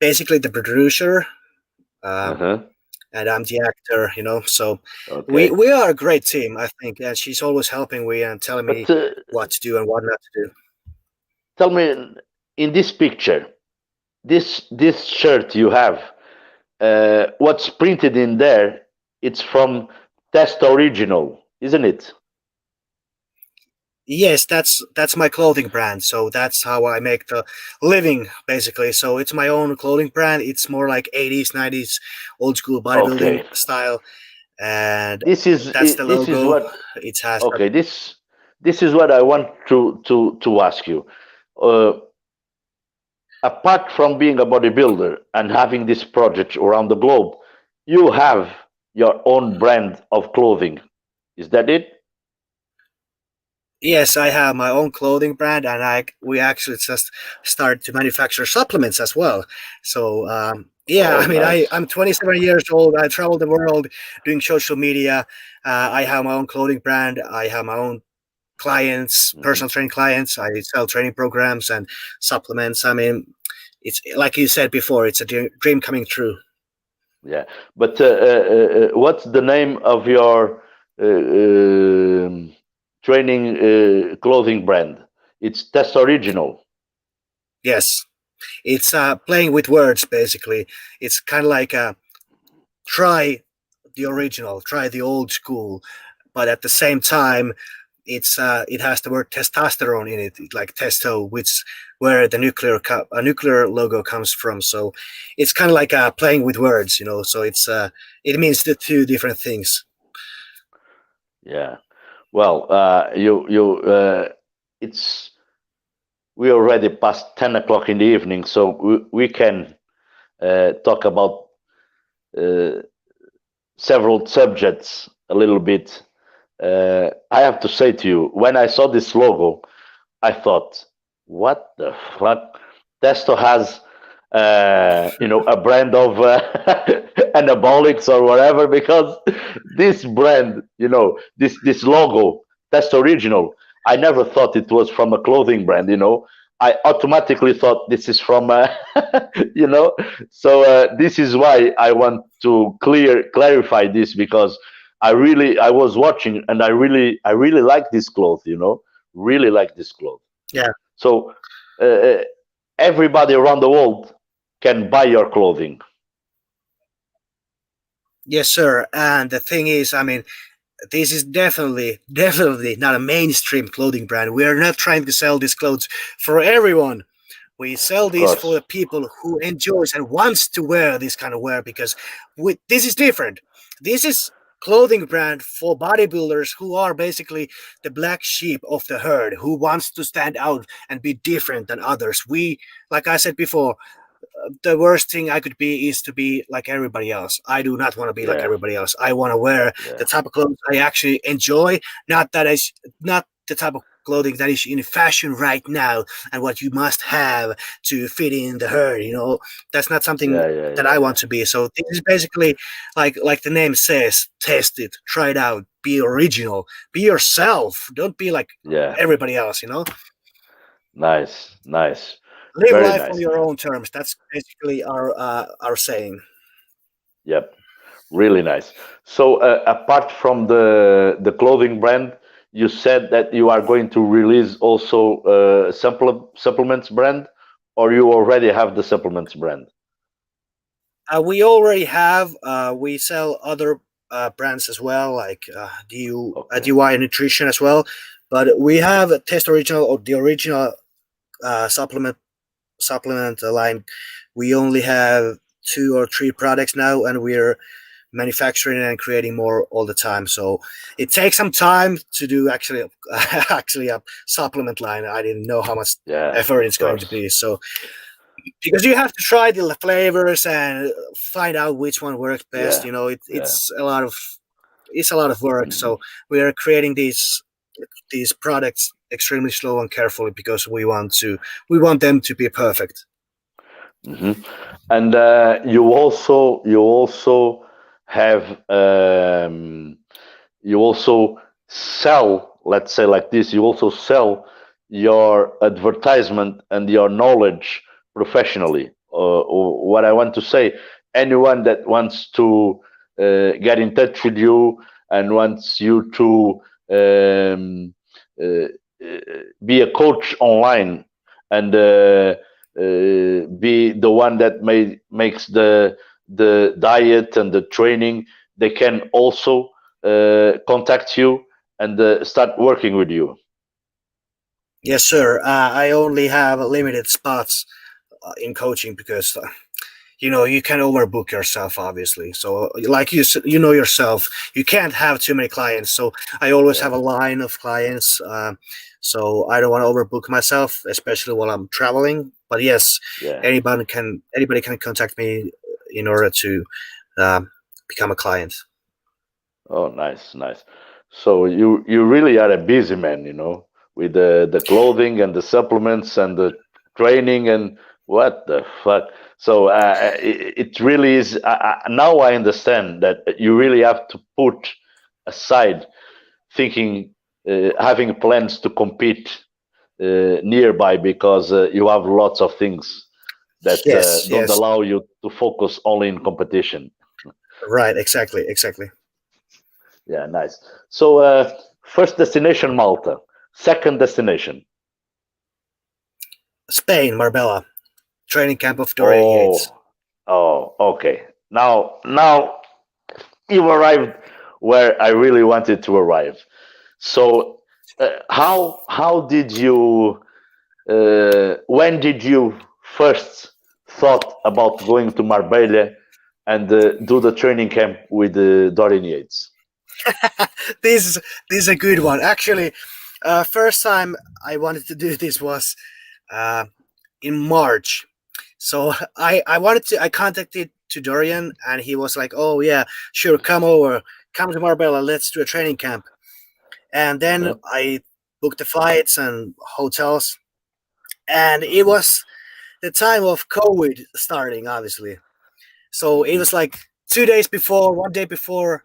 basically the producer, and I'm the actor, you know. So we are a great team, I think. And she's always helping me and telling me what to do and what not to do. Tell me, in this picture, this shirt you have, what's printed in there, it's from Testotimo, isn't it? Yes, that's my clothing brand. So that's how I make the living, basically. So it's my own clothing brand. It's more like 80s, 90s, old school bodybuilding style. And that's the logo. This is what it has. Okay, this is what I want to ask you. Apart from being a bodybuilder and having this project around the globe, you have your own brand of clothing. Is that it? Yes, I have my own clothing brand, and we actually just started to manufacture supplements as well. So nice. I'm 27 years old. I travel the world doing social media. I have my own clothing brand. I have my own clients, personal training clients. I sell training programs and supplements. I mean, it's like you said before, it's a dream coming true. Yeah, but what's the name of your training clothing brand? It's Testotimo. Yes, it's playing with words, basically. It's kind of like try the original, try the old school, but at the same time, it has the word testosterone in it, like testo, where the nuclear logo comes from. So it's kind of like playing with words, you know. So it means the two different things. Yeah. Well, we already past 10 o'clock in the evening, so we can talk about several subjects a little bit. I have to say to you, when I saw this logo, I thought, what the fuck? Testo has, a brand of anabolics or whatever, because this brand, this logo, Testotimo, I never thought it was from a clothing brand, I automatically thought this is from, so this is why I want to clarify this, because I was watching and I really like this cloth, really like this cloth. Yeah. So everybody around the world can buy your clothing. Yes, sir. And the thing is, I mean, this is definitely not a mainstream clothing brand. We are not trying to sell these clothes for everyone. We sell these for the people who enjoys and wants to wear this kind of wear, because this is different. This is clothing brand for bodybuilders who are basically the black sheep of the herd, who wants to stand out and be different than others. We, like I said before, the worst thing I could be is to be like everybody else. I do not want to be like everybody else. I want to wear the type of clothes I actually enjoy, not the type of clothing that is in fashion right now and what you must have to fit in the herd. That's not something that I want to be. So this is basically like the name says, test it, try it out, be original, be yourself. Don't be like everybody else. Nice. Live Very life nice. on your own terms. That's basically our saying. Yep, really nice. So apart from the clothing brand, you said that you are going to release also supplements brand, or you already have the supplements brand? We already have. We sell other brands as well, like DY Nutrition as well. But we have a Test Original or the original supplement line. We only have 2 or 3 products now, and we're manufacturing and creating more all the time. So it takes some time to do actually a supplement line. I didn't know how much effort it's going to be. So because you have to try the flavors and find out which one works best. It's a lot of work. So we are creating these products extremely slow and carefully because we want them to be perfect. Mm-hmm. And you also have you also sell, let's say like this, you also sell your advertisement and your knowledge professionally. Or what I want to say, anyone that wants to get in touch with you and wants you to be a coach online and be the one that makes the diet and the training, they can also contact you and start working with you. Yes, sir. I only have limited spots in coaching because you can overbook yourself, obviously. So like you yourself, you can't have too many clients. So I always have a line of clients. So I don't want to overbook myself, especially while I'm traveling. But yes, anybody can contact me in order to become a client. Oh, nice. So you really are a busy man, with the clothing and the supplements and the training and what the fuck. So it really is. Now I understand that you really have to put aside thinking, having plans to compete nearby because you have lots of things that don't allow you to focus only in competition. Right. Exactly. Yeah, nice. So first destination, Malta. Second destination, Spain, Marbella, training camp of Dorian Yates. Oh, okay. Now you arrived where I really wanted to arrive. So how did you? When did you first thought about going to Marbella and do the training camp with Dorian Yates? This is a good one. Actually, first time I wanted to do this was in March. So I contacted to Dorian and he was like, "Oh yeah, sure, come to Marbella, let's do a training camp." And then I booked the flights and hotels, and it was the time of COVID starting, obviously. So it was like 2 days before, 1 day before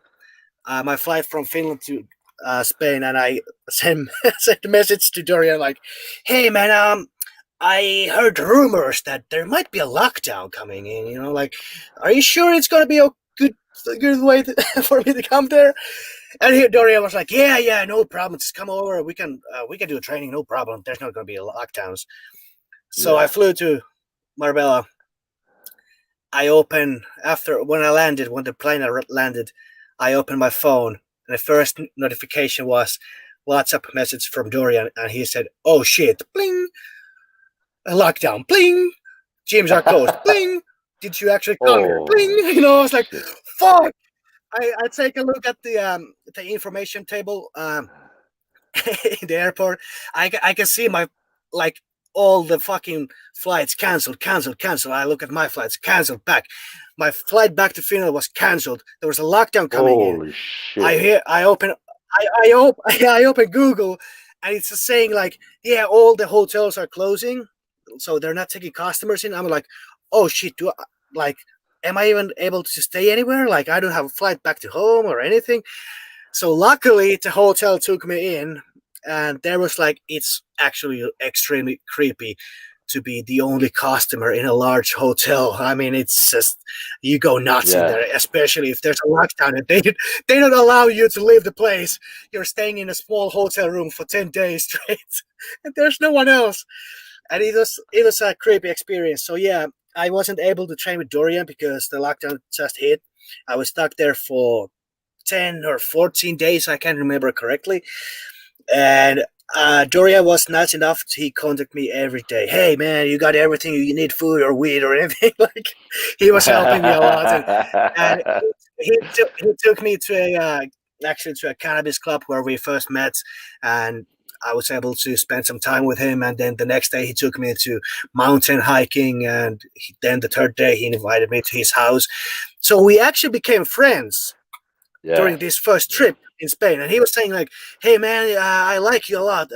my flight from Finland to Spain, and I sent a message to Dorian like, "Hey man, I heard rumors that there might be a lockdown coming in. Like, are you sure it's gonna be a good way for me to come there?" And Dorian was like, "Yeah, no problem. Just come over. We can do a training, no problem. There's not gonna be lockdowns." So I flew to Marbella. I opened when the plane landed. I opened my phone, and the first notification was WhatsApp message from Dorian, and he said, "Oh shit, bling, a lockdown, bling, gyms are closed, bling. Did you actually come here, bling?" I was like, "Fuck!" I take a look at the information table in the airport. I can see my all the fucking flights canceled. I look at my flights, canceled back. My flight back to Finland was canceled. There was a lockdown coming in. Holy shit. I open Google, and it's saying like, yeah, all the hotels are closing, so they're not taking customers in. I'm like, oh shit, am I even able to stay anywhere? Like, I don't have a flight back to home or anything. So luckily, the hotel took me in, and there was like, it's actually extremely creepy to be the only customer in a large hotel. I mean, it's just, you go nuts in there, especially if there's a lockdown and they don't allow you to leave the place. You're staying in a small hotel room for 10 days straight, and there's no one else. And it was a creepy experience. So yeah, I wasn't able to train with Dorian because the lockdown just hit. I was stuck there for 10 or 14 days. I can't remember correctly. And Dorian was nice enough. He contacted me every day. Hey man, you got everything you need, food or weed or anything. Like, he was helping me a lot. And he took me to a cannabis club where we first met, and I was able to spend some time with him. And then the next day he took me to mountain hiking, and then the third day he invited me to his house. So we actually became friends during this first trip in Spain. And he was saying like, hey man, I like you a lot.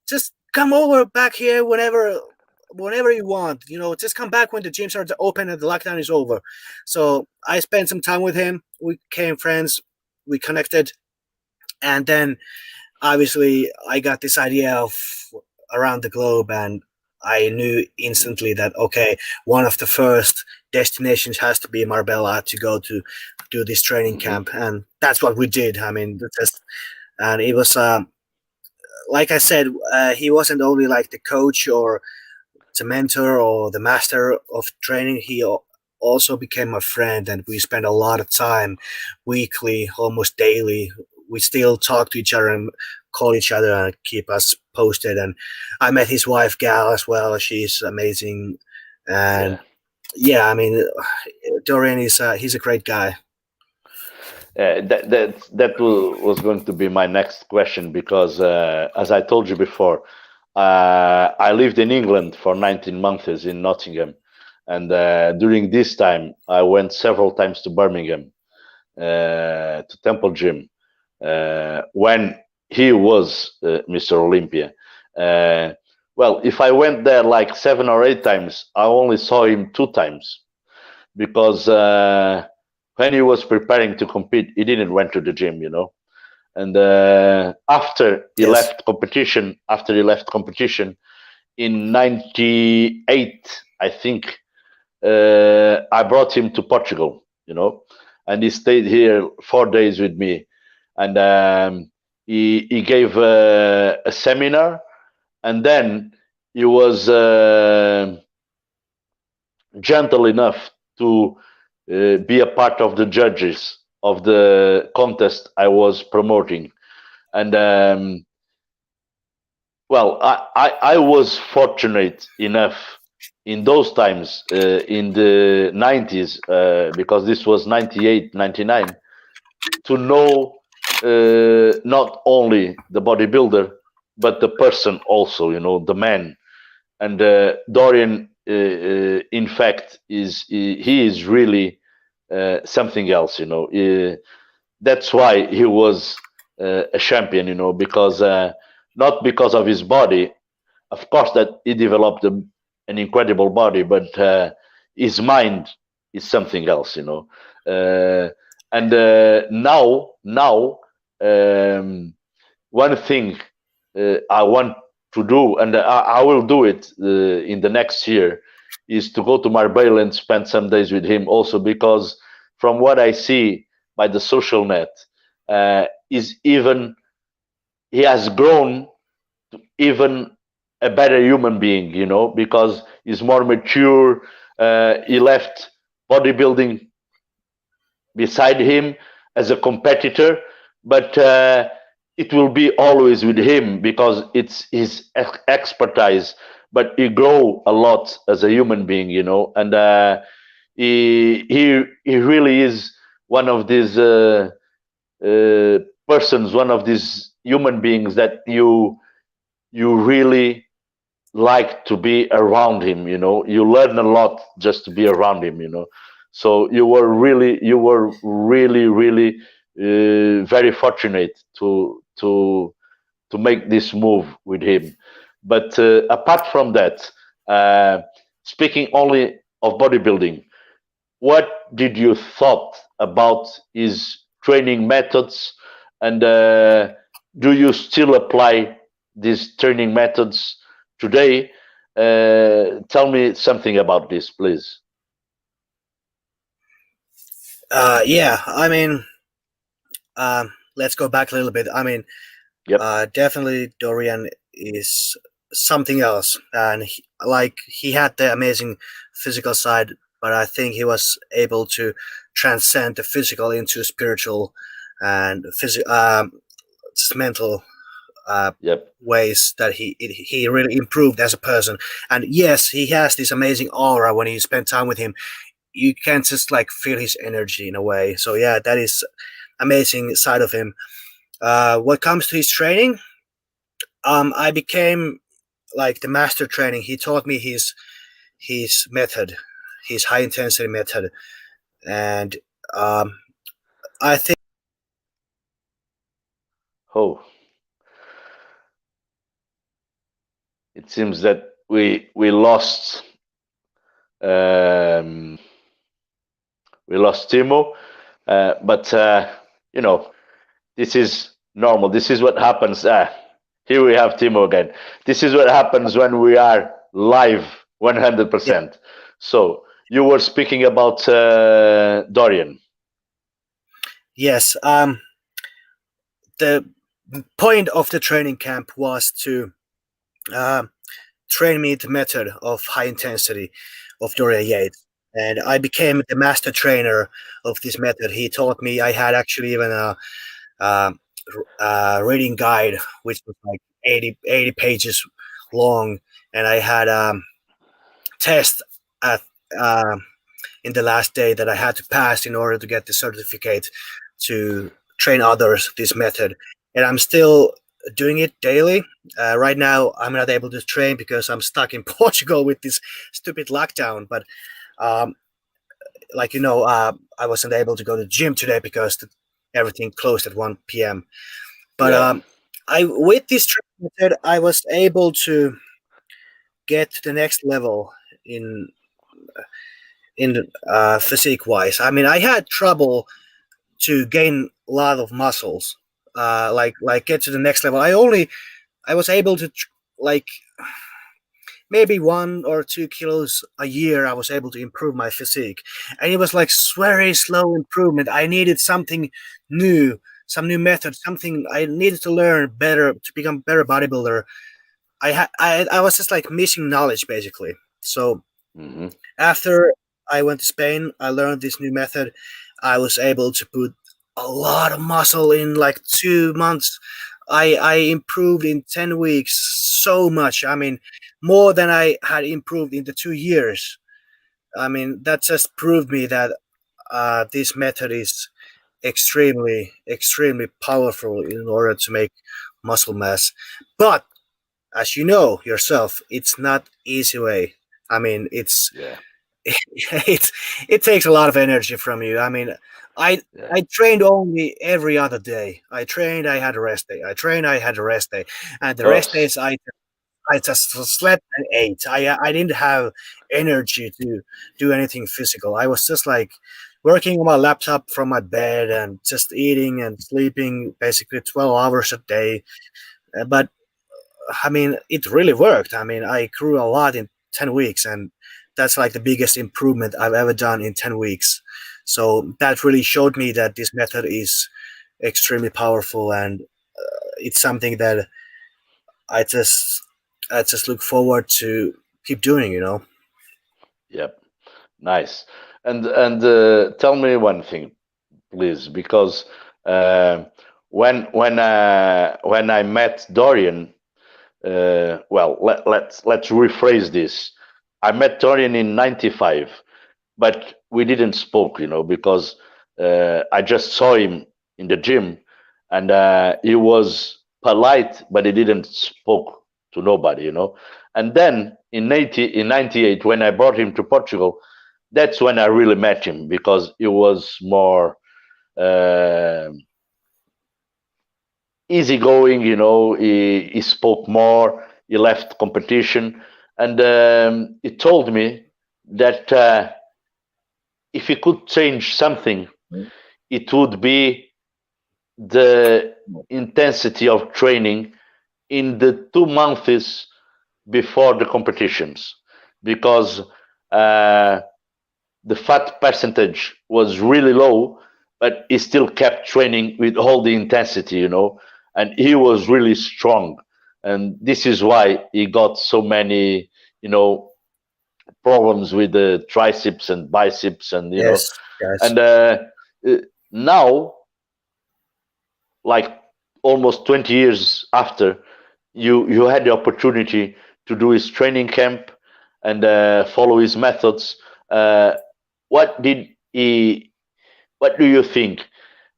Just come over back here whenever you want. Just come back when the gyms are open and the lockdown is over. So I spent some time with him. We became friends. We connected. And then obviously I got this idea of around the globe, and I knew instantly that, okay, one of the first destinations has to be Marbella to go to do this training camp. And that's what we did. I mean, and it was, like I said, he wasn't only like the coach or the mentor or the master of training. He also became my friend, and we spent a lot of time weekly, almost daily. We still talk to each other and call each other and keep us posted. And I met his wife, Gal, as well. She's amazing. And yeah, I mean, Dorian he's a great guy. That was going to be my next question, because as I told you before, I lived in England for 19 months in Nottingham, and during this time I went several times to Birmingham, to Temple Gym, when he was Mr. Olympia. Well, if I went there like 7 or 8 times, I only saw him 2 times, because when he was preparing to compete, he didn't went to the gym, And after he left competition, in '98, I think, I brought him to Portugal, and he stayed here 4 days with me, and he gave a seminar, and then he was gentle enough to be a part of the judges of the contest I was promoting. And well, I was fortunate enough in those times, in the 90s, because this was 98, 99, to know not only the bodybuilder, but the person also, the man. And Dorian, in fact, he is really something else, that's why he was a champion, because not because of his body, of course, that he developed an incredible body, but his mind is something else, and now one thing I want to do, and I will do it in the next year, is to go to Marbella and spend some days with him also, because from what I see by the social net, he has grown to even a better human being, because he's more mature. He left bodybuilding beside him as a competitor, but it will be always with him because it's his expertise. But he grow a lot as a human being, and he really is one of these persons, one of these human beings that you really like to be around him. You learn a lot just to be around him. So you were really very fortunate to make this move with him. But apart from that, uh, speaking only of bodybuilding, what did you thought about his training methods, and do you still apply these training methods today? Tell me something about this, please. Yeah, I mean, let's go back a little bit. I mean, Yep. definitely Dorian is something else, and he had the amazing physical side, but I think he was able to transcend the physical into spiritual and just mental Yep. ways that he really improved as a person. And yes, he has this amazing aura when you spend time with him. You can just like feel his energy in a way. So yeah, that is amazing side of him. What comes to his training, I became like the master training. He taught me his method, his high intensity method, and I think Oh, it seems that we lost um, Timo, but you know this is normal. This is what happens. Here we have Timo again. This is what happens when we are live yeah, 100%. So you were speaking about Dorian. yes. The point of the training camp was to uh, train me the method of high intensity of Dorian Yates. And I became the master trainer of this method. He taught me. I had actually even a, reading guide, which was like 80 pages long. And I had test at, uh, in the last day that I had to pass in order to get the certificate to train others this method. And I'm still doing it daily. Right now, I'm not able to train because I'm stuck in Portugal with this stupid lockdown. But um, like I wasn't able to go to the gym today because everything closed at 1 p.m. But Yeah. I with this training method, I was able to get to the next level in physique wise. I mean, I had trouble to gain a lot of muscles, like get to the next level. I was able to like maybe 1 or 2 kilos a year. I was able to improve my physique, and it was like very slow improvement. I needed something new, some new method, something I needed to learn better to become a better bodybuilder. I was just like missing knowledge basically. So Hmm. after I went to Spain, I learned this new method. I was able to put a lot of muscle in like 2 months. I improved in 10 weeks so much. I mean, more than I had improved in the 2 years. I mean, that just proved me that this method is extremely powerful in order to make muscle mass. But as you know yourself, it's not easy way. I mean, Yeah. it it takes a lot of energy from you. I mean, I Yeah. I trained only every other day. I trained, I had a rest day. I trained, I had a rest day, and the Oh, rest days I just slept and ate. I didn't have energy to do anything physical. I was just like working on my laptop from my bed and just eating and sleeping basically 12 hours a day. But I mean, it really worked. I mean, I grew a lot in 10 weeks, and that's like the biggest improvement I've ever done in 10 weeks. So that really showed me that this method is extremely powerful, and it's something that I just I just look forward to keep doing, you know. yep. Nice. And tell me one thing, please, because uh, when I met Dorian, well, let's rephrase this. I met Dorian in '95, but we didn't spoke, because I just saw him in the gym, and he was polite, but he didn't spoke to nobody, you know. And then in 98, when I brought him to Portugal, that's when I really met him, because he was more easygoing, you know. He spoke more. He left competition, and he told me that if he could change something, it would be the intensity of training in the 2 months before the competitions, because the fat percentage was really low, but he still kept training with all the intensity, you know, and he was really strong. And this is why he got so many, you know, problems with the triceps and biceps, and you know, Yes, yes, and now, like almost 20 years after, you had the opportunity to do his training camp and follow his methods. What did he? What do you think?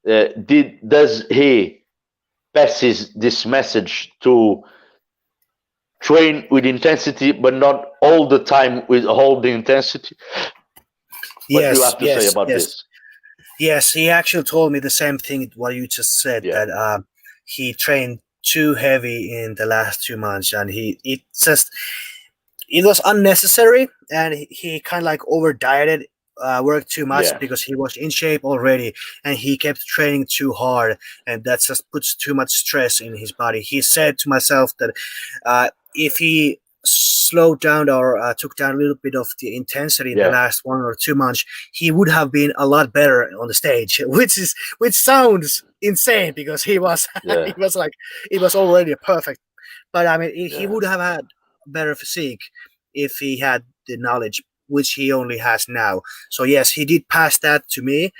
Does he passes this message to train with intensity, but not all the time with all the intensity? What do you yes, have to say yes, about yes. this? Yes, he actually told me the same thing what you just said, Yeah, that he trained too heavy in the last 2 months, and it was unnecessary, and he kind of like over dieted, worked too much yeah, because he was in shape already, and he kept training too hard, and that just puts too much stress in his body. He said to myself that if he slowed down or took down a little bit of the intensity in the yeah, last 1 or 2 months, he would have been a lot better on the stage, which sounds insane because he was yeah, it was already perfect. But I mean, he yeah, would have had better physique if he had the knowledge, which he only has now. So yes, he did pass that to me,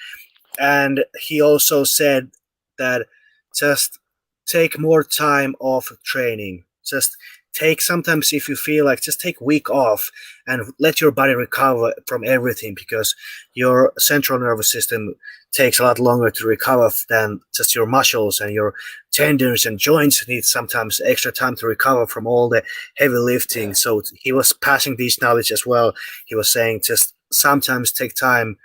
and he also said that just take more time off training. Just take, sometimes if you feel like, just take a week off and let your body recover from everything, because your central nervous system takes a lot longer to recover than just your muscles, and your tendons and joints need sometimes extra time to recover from all the heavy lifting. yeah, So he was passing this knowledge as well. He was saying just sometimes take time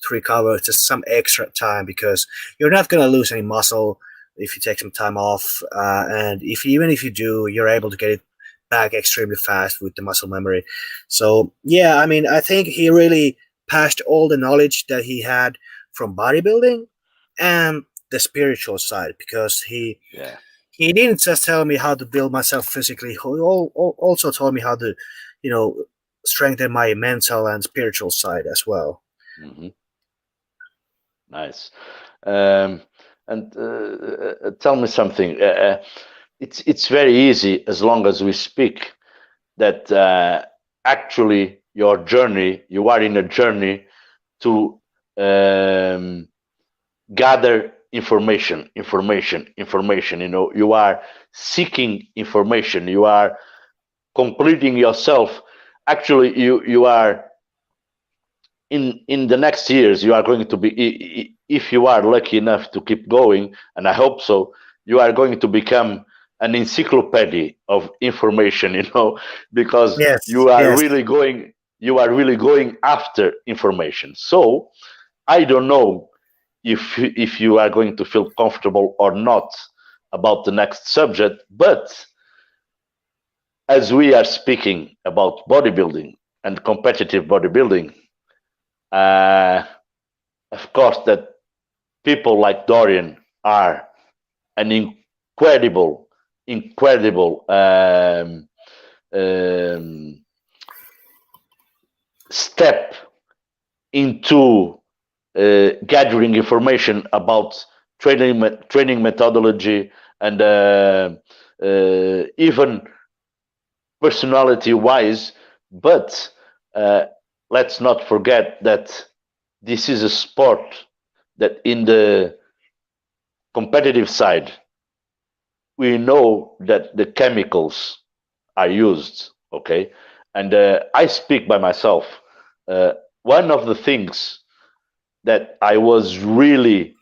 to recover, just some extra time, because you're not going to lose any muscle if you take some time off, and if even if you do, you're able to get it back extremely fast with the muscle memory. So yeah, I mean, I think he really passed all the knowledge that he had from bodybuilding and the spiritual side, because yeah. he didn't just tell me how to build myself physically. He also told me how to, you know, strengthen my mental and spiritual side as well. Hmm. Nice. Um, and tell me something. It's very easy as long as we speak that actually your journey, you are in a journey to gather information. You know, you are seeking information. You are completing yourself. Actually, you are in the next years. You are going to be, if you are lucky enough to keep going, and I hope so, you are going to become an encyclopedia of information. You know, because Yes, yes, you are really going after information. So I don't know if you are going to feel comfortable or not about the next subject, but as we are speaking about bodybuilding and competitive bodybuilding, uh, of course that people like Dorian are an incredible um, step into gathering information about training methodology, and even personality wise. But let's not forget that this is a sport that in the competitive side, we know that the chemicals are used, okay? And I speak by myself. One of the things that I was really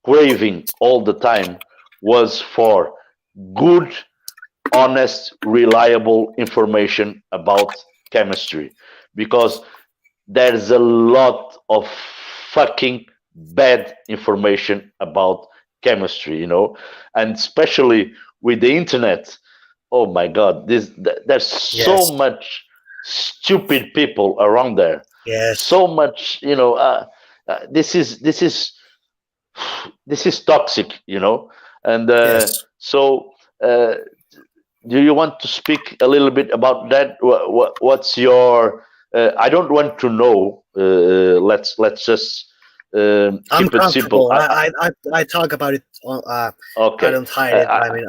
craving all the time was for good honest, reliable information about chemistry, because there's a lot of fucking bad information about chemistry, and especially with the internet. Oh my god, there's so Yes. much stupid people around there, Yes. so much, this is toxic, and Yes. so uh, do you want to speak a little bit about that? What's your? I don't want to know. Let's just I'm keep it simple. comfortable. I talk about it. I Okay. don't hide it. I mean,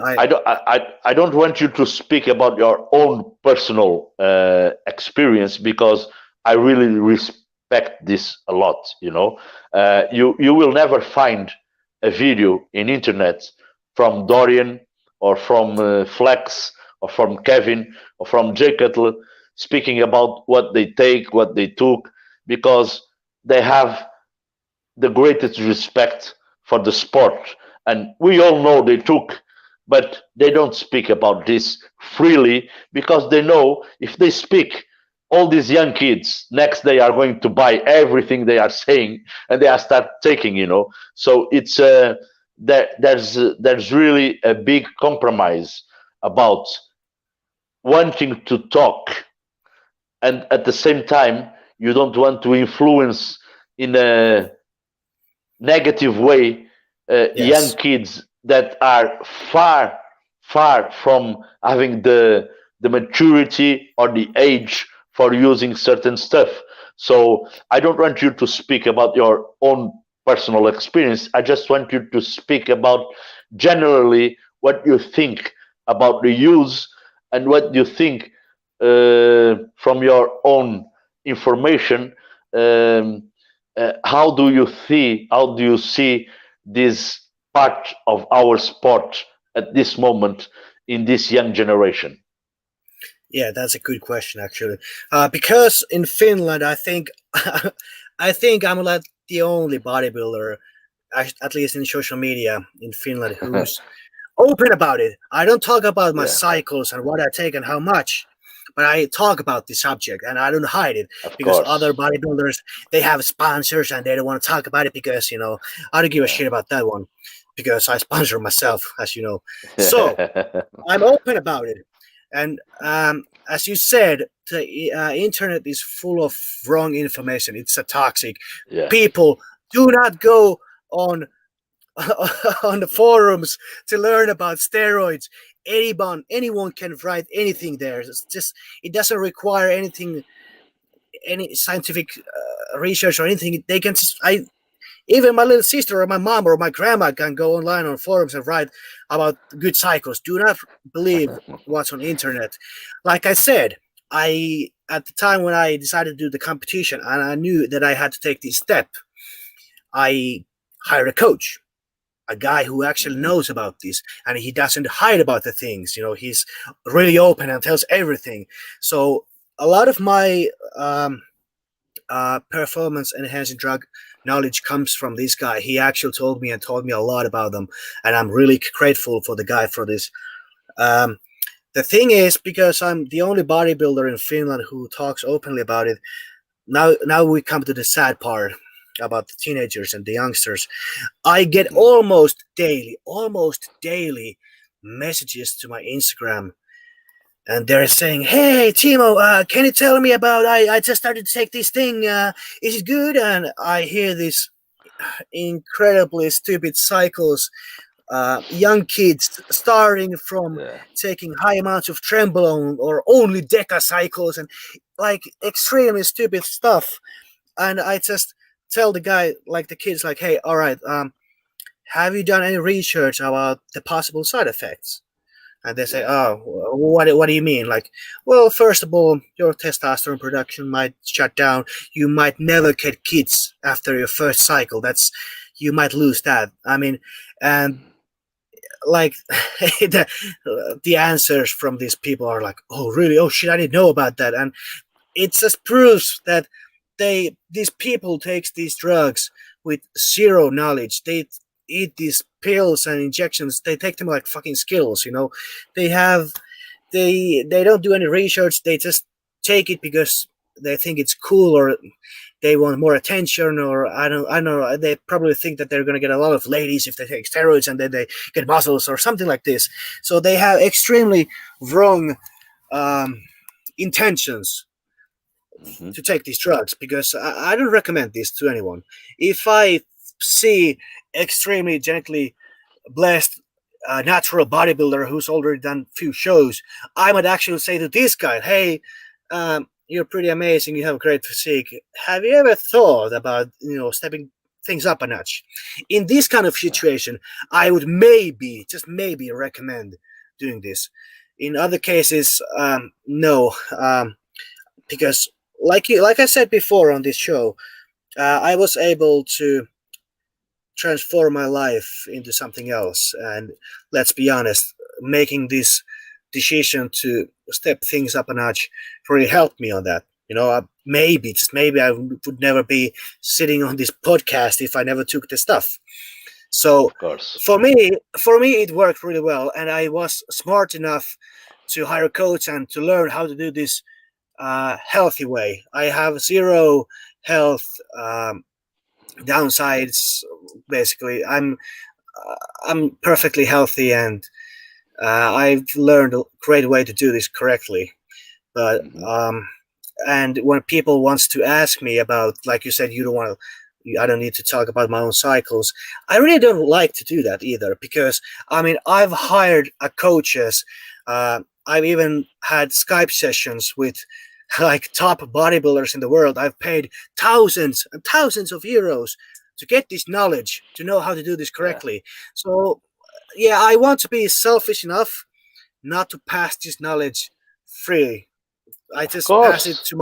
I don't want you to speak about your own personal experience, because I really respect this a lot. You will never find a video in internet from Dorian, or from Flex, or from Kevin, or from Jay Cutler speaking about what they take, what they took, because they have the greatest respect for the sport. And we all know they took, but they don't speak about this freely, because they know if they speak, all these young kids next day are going to buy everything they are saying, and they are start taking, So it's there's really a big compromise about wanting to talk, and at the same time you don't want to influence in a negative way young yes. kids that are far from having the maturity or the age for using certain stuff. So I don't want you to speak about your own personal experience. I just want you to speak about generally what you think about the use, and what you think from your own information. How do you see this part of our sport at this moment in this young generation? Yeah, that's a good question actually. Because in Finland, I think I think I'm like the only bodybuilder, at least in social media in Finland, who's open about it. I don't talk about my Yeah, cycles and what I take and how much, but I talk about the subject and I don't hide it, of because other course. bodybuilders, they have sponsors and they don't want to talk about it because I don't give a Yeah. shit about that one, because I sponsor myself, as you know. So I'm open about it, and as you said, the internet is full of wrong information. It's a toxic. Yeah. People do not go on on the forums to learn about steroids. Anyone can write anything there. It's just, it doesn't require anything, any scientific research or anything. They can just, I even my little sister or my mom or my grandma can go online on forums and write about good cycles. Do not believe what's on the internet. Like I said, I at the time when I decided to do the competition and I knew that I had to take this step, I hired a coach, a guy who actually Mhm. knows about this, and he doesn't hide about the things. He's really open and tells everything. So a lot of my performance enhancing drug knowledge comes from this guy. He actually told me a lot about them, and I'm really grateful for the guy for this. Um, the thing is, because I'm the only bodybuilder in Finland who talks openly about it, now we come to the sad part about the teenagers and the youngsters. I get Mhm. almost daily messages to my Instagram, and they're saying, "Hey, Timo, can you tell me about? I just started to take this thing. Is it good?" And I hear these incredibly stupid cycles. Young kids starting from Yeah. taking high amounts of trembolone or only deca cycles and like extremely stupid stuff. And I just tell the guy, like the kids, like, "Hey, all right, have you done any research about the possible side effects?" And they say, Yeah. "Oh, what do you mean?" Like, well, first of all, your testosterone production might shut down. You might never get kids after your first cycle. You might lose that. I mean, and like the answers from these people are like, "Oh, really? Oh shit, I didn't know about that." And it just proves that these people takes these drugs with zero knowledge. They eat these pills and injections. They take them like fucking Skittles. They have they don't do any research. They just take it because they think it's cool, or they want more attention, or I don't know. They probably think that they're going to get a lot of ladies if they take steroids, and then they get muscles or something like this. So they have extremely wrong intentions to take these drugs, because I don't recommend this to anyone. If I see extremely genetically blessed natural bodybuilder who's already done few shows, I might actually say to this guy, hey, you're pretty amazing, you have a great physique, have you ever thought about stepping things up a notch? In this kind of situation, I would just maybe recommend doing this. In other cases, no, because like I said before on this show, I was able to transform my life into something else. And let's be honest, making this decision to step things up a notch really helped me on that. Maybe, just maybe, I would never be sitting on this podcast if I never took the stuff. So Of course. for me, it worked really well, and I was smart enough to hire a coach and to learn how to do this healthy way. I have zero health downsides. Basically, I'm perfectly healthy, and I've learned a great way to do this correctly. But and when people wants to ask me about, like you said, I don't need to talk about my own cycles, I really don't like to do that either, because I've hired coaches. I've even had Skype sessions with like top bodybuilders in the world. I've paid thousands and thousands of euros to get this knowledge, to know how to do this correctly. So yeah, I want to be selfish enough not to pass this knowledge freely. I just pass it to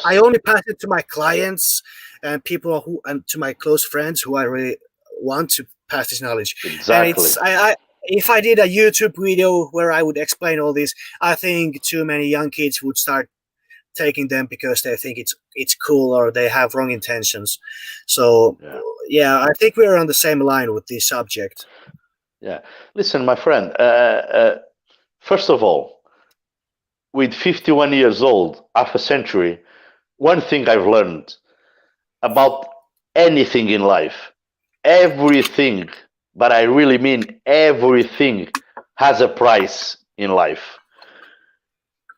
I only pass it to my clients and people and to my close friends who I really want to pass this knowledge. Exactly. And if I did a YouTube video where I would explain all this, I think too many young kids would start taking them because they think it's cool, or they have wrong intentions. So yeah, I think we're on the same line with this subject. Yeah. Listen, my friend, first of all, with 51 years old, half a century, one thing I've learned about anything in life, everything, but I really mean everything, has a price in life.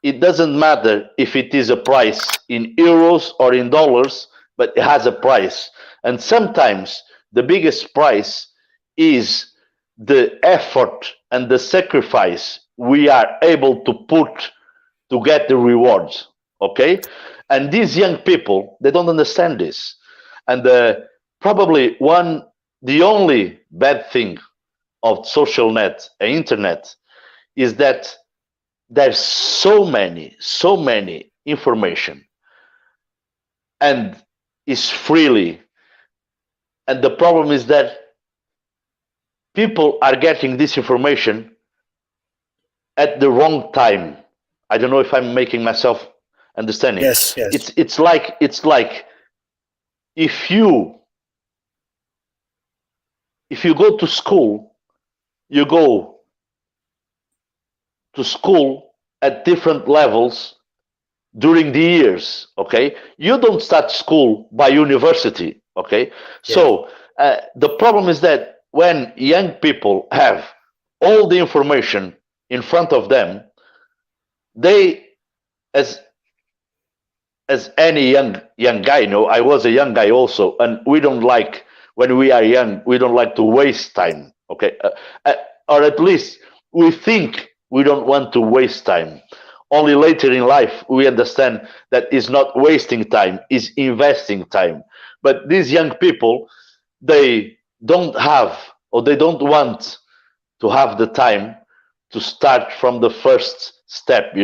It doesn't matter if it is a price in euros or in dollars, but it has a price. And sometimes the biggest price is the effort and the sacrifice we are able to put to get the rewards, okay? And these young people, they don't understand this. And probably the only bad thing of social net and internet is that there's so many information, and it's freely. And the problem is that people are getting this information at the wrong time. I don't know if I'm making myself understanding. Yes. It's like if you go to school, you go to school at different levels during the years, okay? You don't start school by university, okay? Yeah. So the problem is that when young people have all the information in front of them, they, as any young guy, I was a young guy also, and we don't like, when we are young, we don't like to waste time, okay? Or at least we think we don't want to waste time. Only later in life we understand that it's not wasting time, it's investing time. But these young people, they don't have, or they don't want to have the time to start from the first step,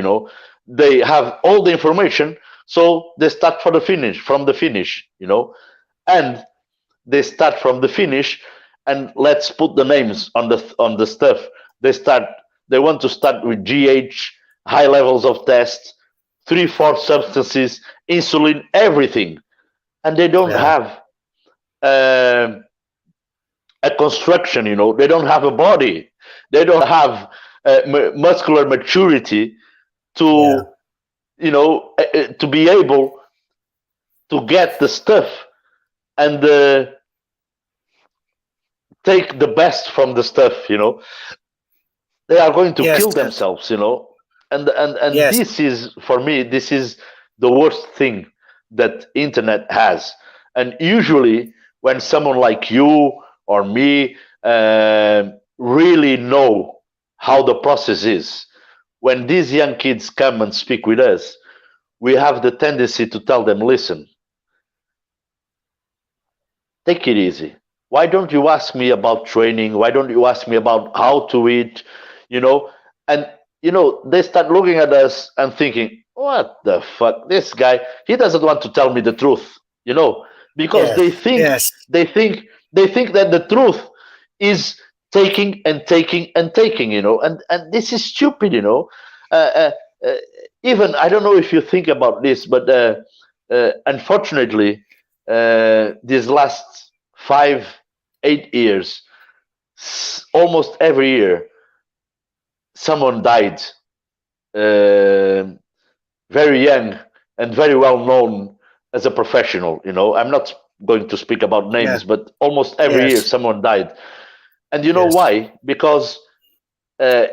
They have all the information, so they start from the finish, And they start from the finish, and let's put the names on the stuff. They want to start with GH, high levels of tests, 3-4 substances, insulin, everything. And they don't have a construction, They don't have a body. They don't have muscular maturity Yeah. to, to be able to get the stuff and take the best from the stuff, they are going to Yes. kill Yes. themselves, and Yes. this is, for me, this is the worst thing that internet has. And usually when someone like you or me really know how the process is, when these young kids come and speak with us, we have the tendency to tell them, listen, take it easy. Why don't you ask me about training? Why don't you ask me about how to eat? You know, and they start looking at us and thinking, what the fuck? This guy, he doesn't want to tell me the truth, because Yes. Yes. they think that the truth is taking and taking and taking, and this is stupid, Uh, uh, uh, Even, I don't know if you think about this, but unfortunately, these last 5, 8 years, almost every year, someone died uh, very young and very well known as a professional. I'm not going to speak about Yeah. names, but almost every year Yes. someone died. And you know Yes. why? Because uh,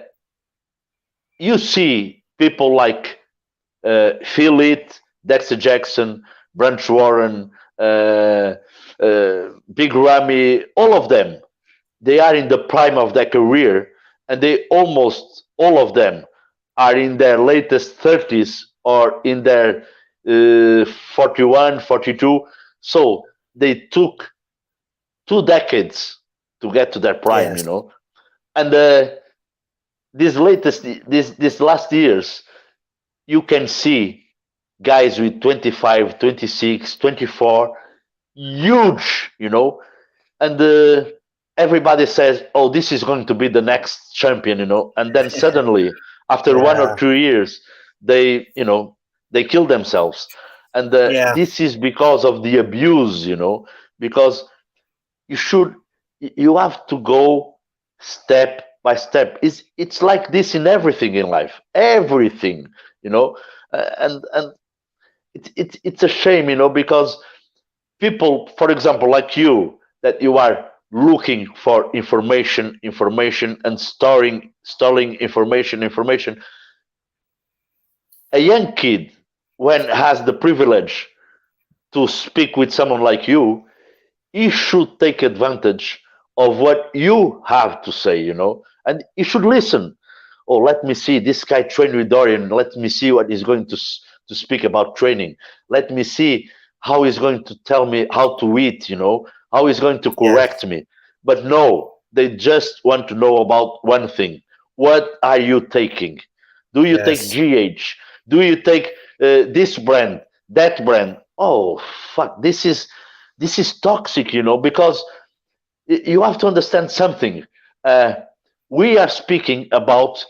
you see people like Phil Leet, Dexter Jackson, Branch Warren, Big Ramy, all of them, they are in the prime of their career, and they almost all of them are in their latest 30s or in their 41, 42. So they took 2 decades to get to their prime, Yes. And these last years, you can see guys with 25, 26, 24, huge, and everybody says, "Oh, this is going to be the next champion," and then suddenly, after one or Yeah. 2 years, they kill themselves, and Yeah. this is because of the abuse, because you should, you have to go step by step. It's like this in everything in life, everything, and it's a shame, because people, for example, like you, that you are looking for information and storing information. A young kid, when has the privilege to speak with someone like you, he should take advantage of what you have to say, and he should listen. Oh, let me see, this guy trained with Dorian, let me see what he's going to speak about training. Let me see how he's going to tell me how to eat, how he's going to Yes. correct me. But no, they just want to know about one thing. What are you taking? Do you take Yes. GH? Do you take this brand, that brand? Oh, fuck, this is toxic, because you have to understand something. Uh, we are speaking about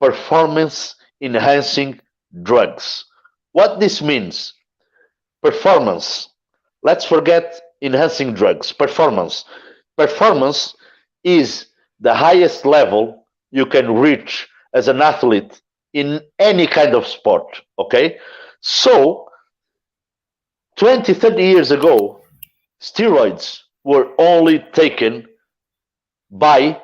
performance enhancing drugs. What this means, performance. Let's forget enhancing drugs. Performance. Performance is the highest level you can reach as an athlete in any kind of sport. Okay? So, 20, 30 years ago, steroids were only taken by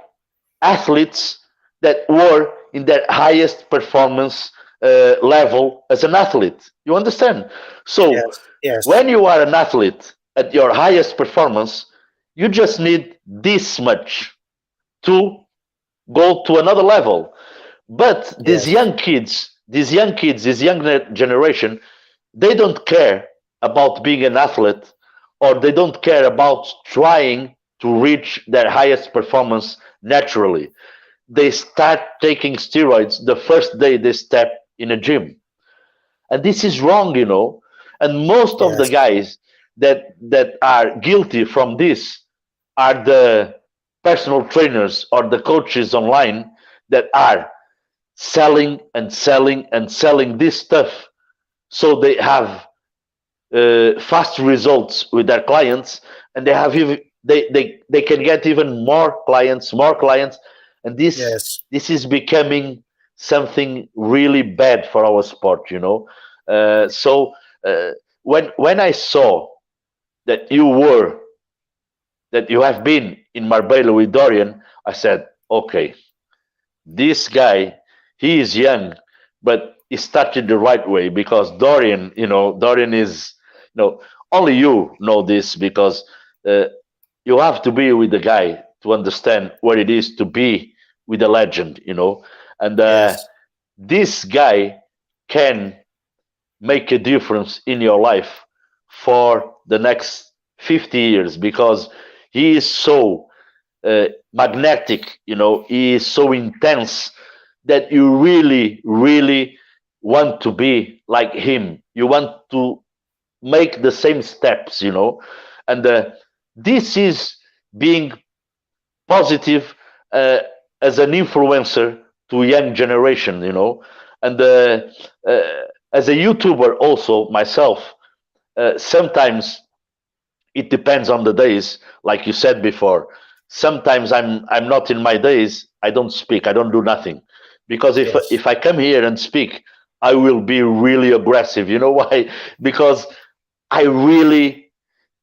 athletes that were in their highest performance level as an athlete. You understand? So, Yes. Yes. when you are an athlete at your highest performance, you just need this much to go to another level. But these Yes. young kids, this young generation, they don't care about being an athlete, or they don't care about trying to reach their highest performance naturally. They start taking steroids the first day they step in a gym. And this is wrong, And most of the Yes. guys that are guilty from this are the personal trainers or the coaches online that are selling and selling and selling this stuff, so they have fast results with their clients, and they have even they can get even more clients, and this Yes. this is becoming something really bad for our sport, you know. So when I saw that you have been in Marbella with Dorian, I said, okay, this guy, he is young, but he started the right way, because Dorian, Dorian is, only you know this, because uh, you have to be with the guy to understand what it is to be with a legend, and Yes. this guy can make a difference in your life for the next 50 years, because he is so magnetic, he is so intense that you really, really want to be like him. You want to make the same steps, and this is being positive as an influencer to young generation, and uh, as a YouTuber also myself, sometimes it depends on the days, like you said before. Sometimes I'm not in my days, I don't speak, I don't do nothing, because Yes. if I come here and speak, I will be really aggressive. You know why? Because I really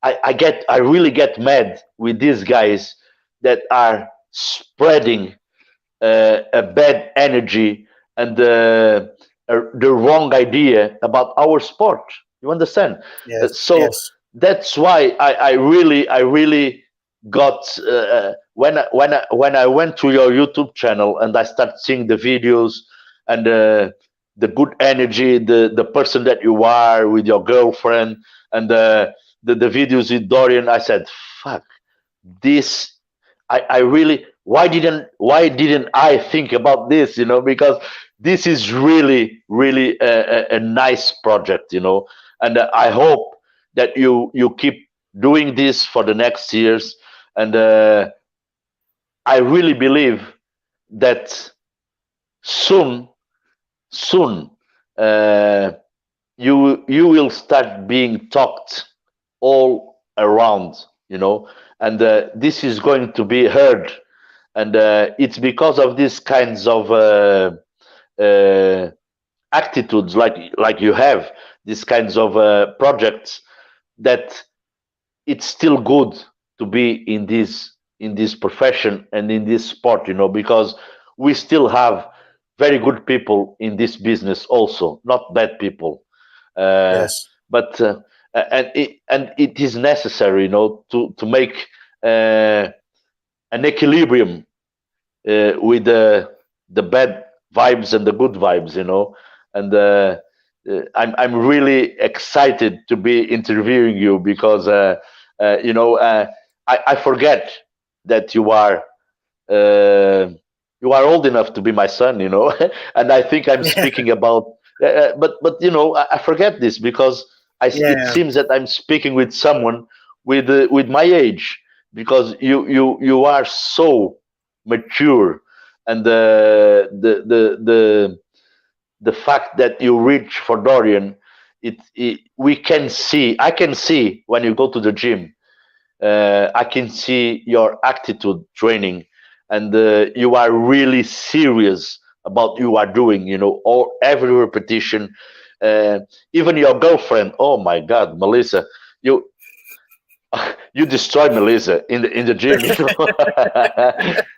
I really get mad with these guys that are spreading a bad energy and the wrong idea about our sport. You understand? Yes. So Yes. that's why I really got when I went to your YouTube channel and I started seeing the videos and the good energy, the person that you are with your girlfriend, and the videos with Dorian. I said, "Fuck this." I really, why didn't I think about this? Because this is really, really a nice project, and I hope that you keep doing this for the next years, and I really believe that soon, soon, uh, you will start being talked all around, and this is going to be heard, and it's because of these kinds of uh, attitudes, like you have these kinds of projects, that it's still good to be in this profession and in this sport, because we still have very good people in this business also, not bad people, uh, Yes. but and it is necessary, to make uh, an equilibrium with the bad vibes and the good vibes, and I'm really excited to be interviewing you, because I forget that uh, you are old enough to be my son, and I think I'm speaking about, but I forget this, because it Yeah. seems that I'm speaking with someone with my age, because you are so mature, and the fact that you reach for Dorian, I can see when you go to the gym, I can see your attitude training, and you are really serious about you are doing, all every repetition. Uh, Even your girlfriend, oh my God, Melissa, you you destroyed Melissa in the gym,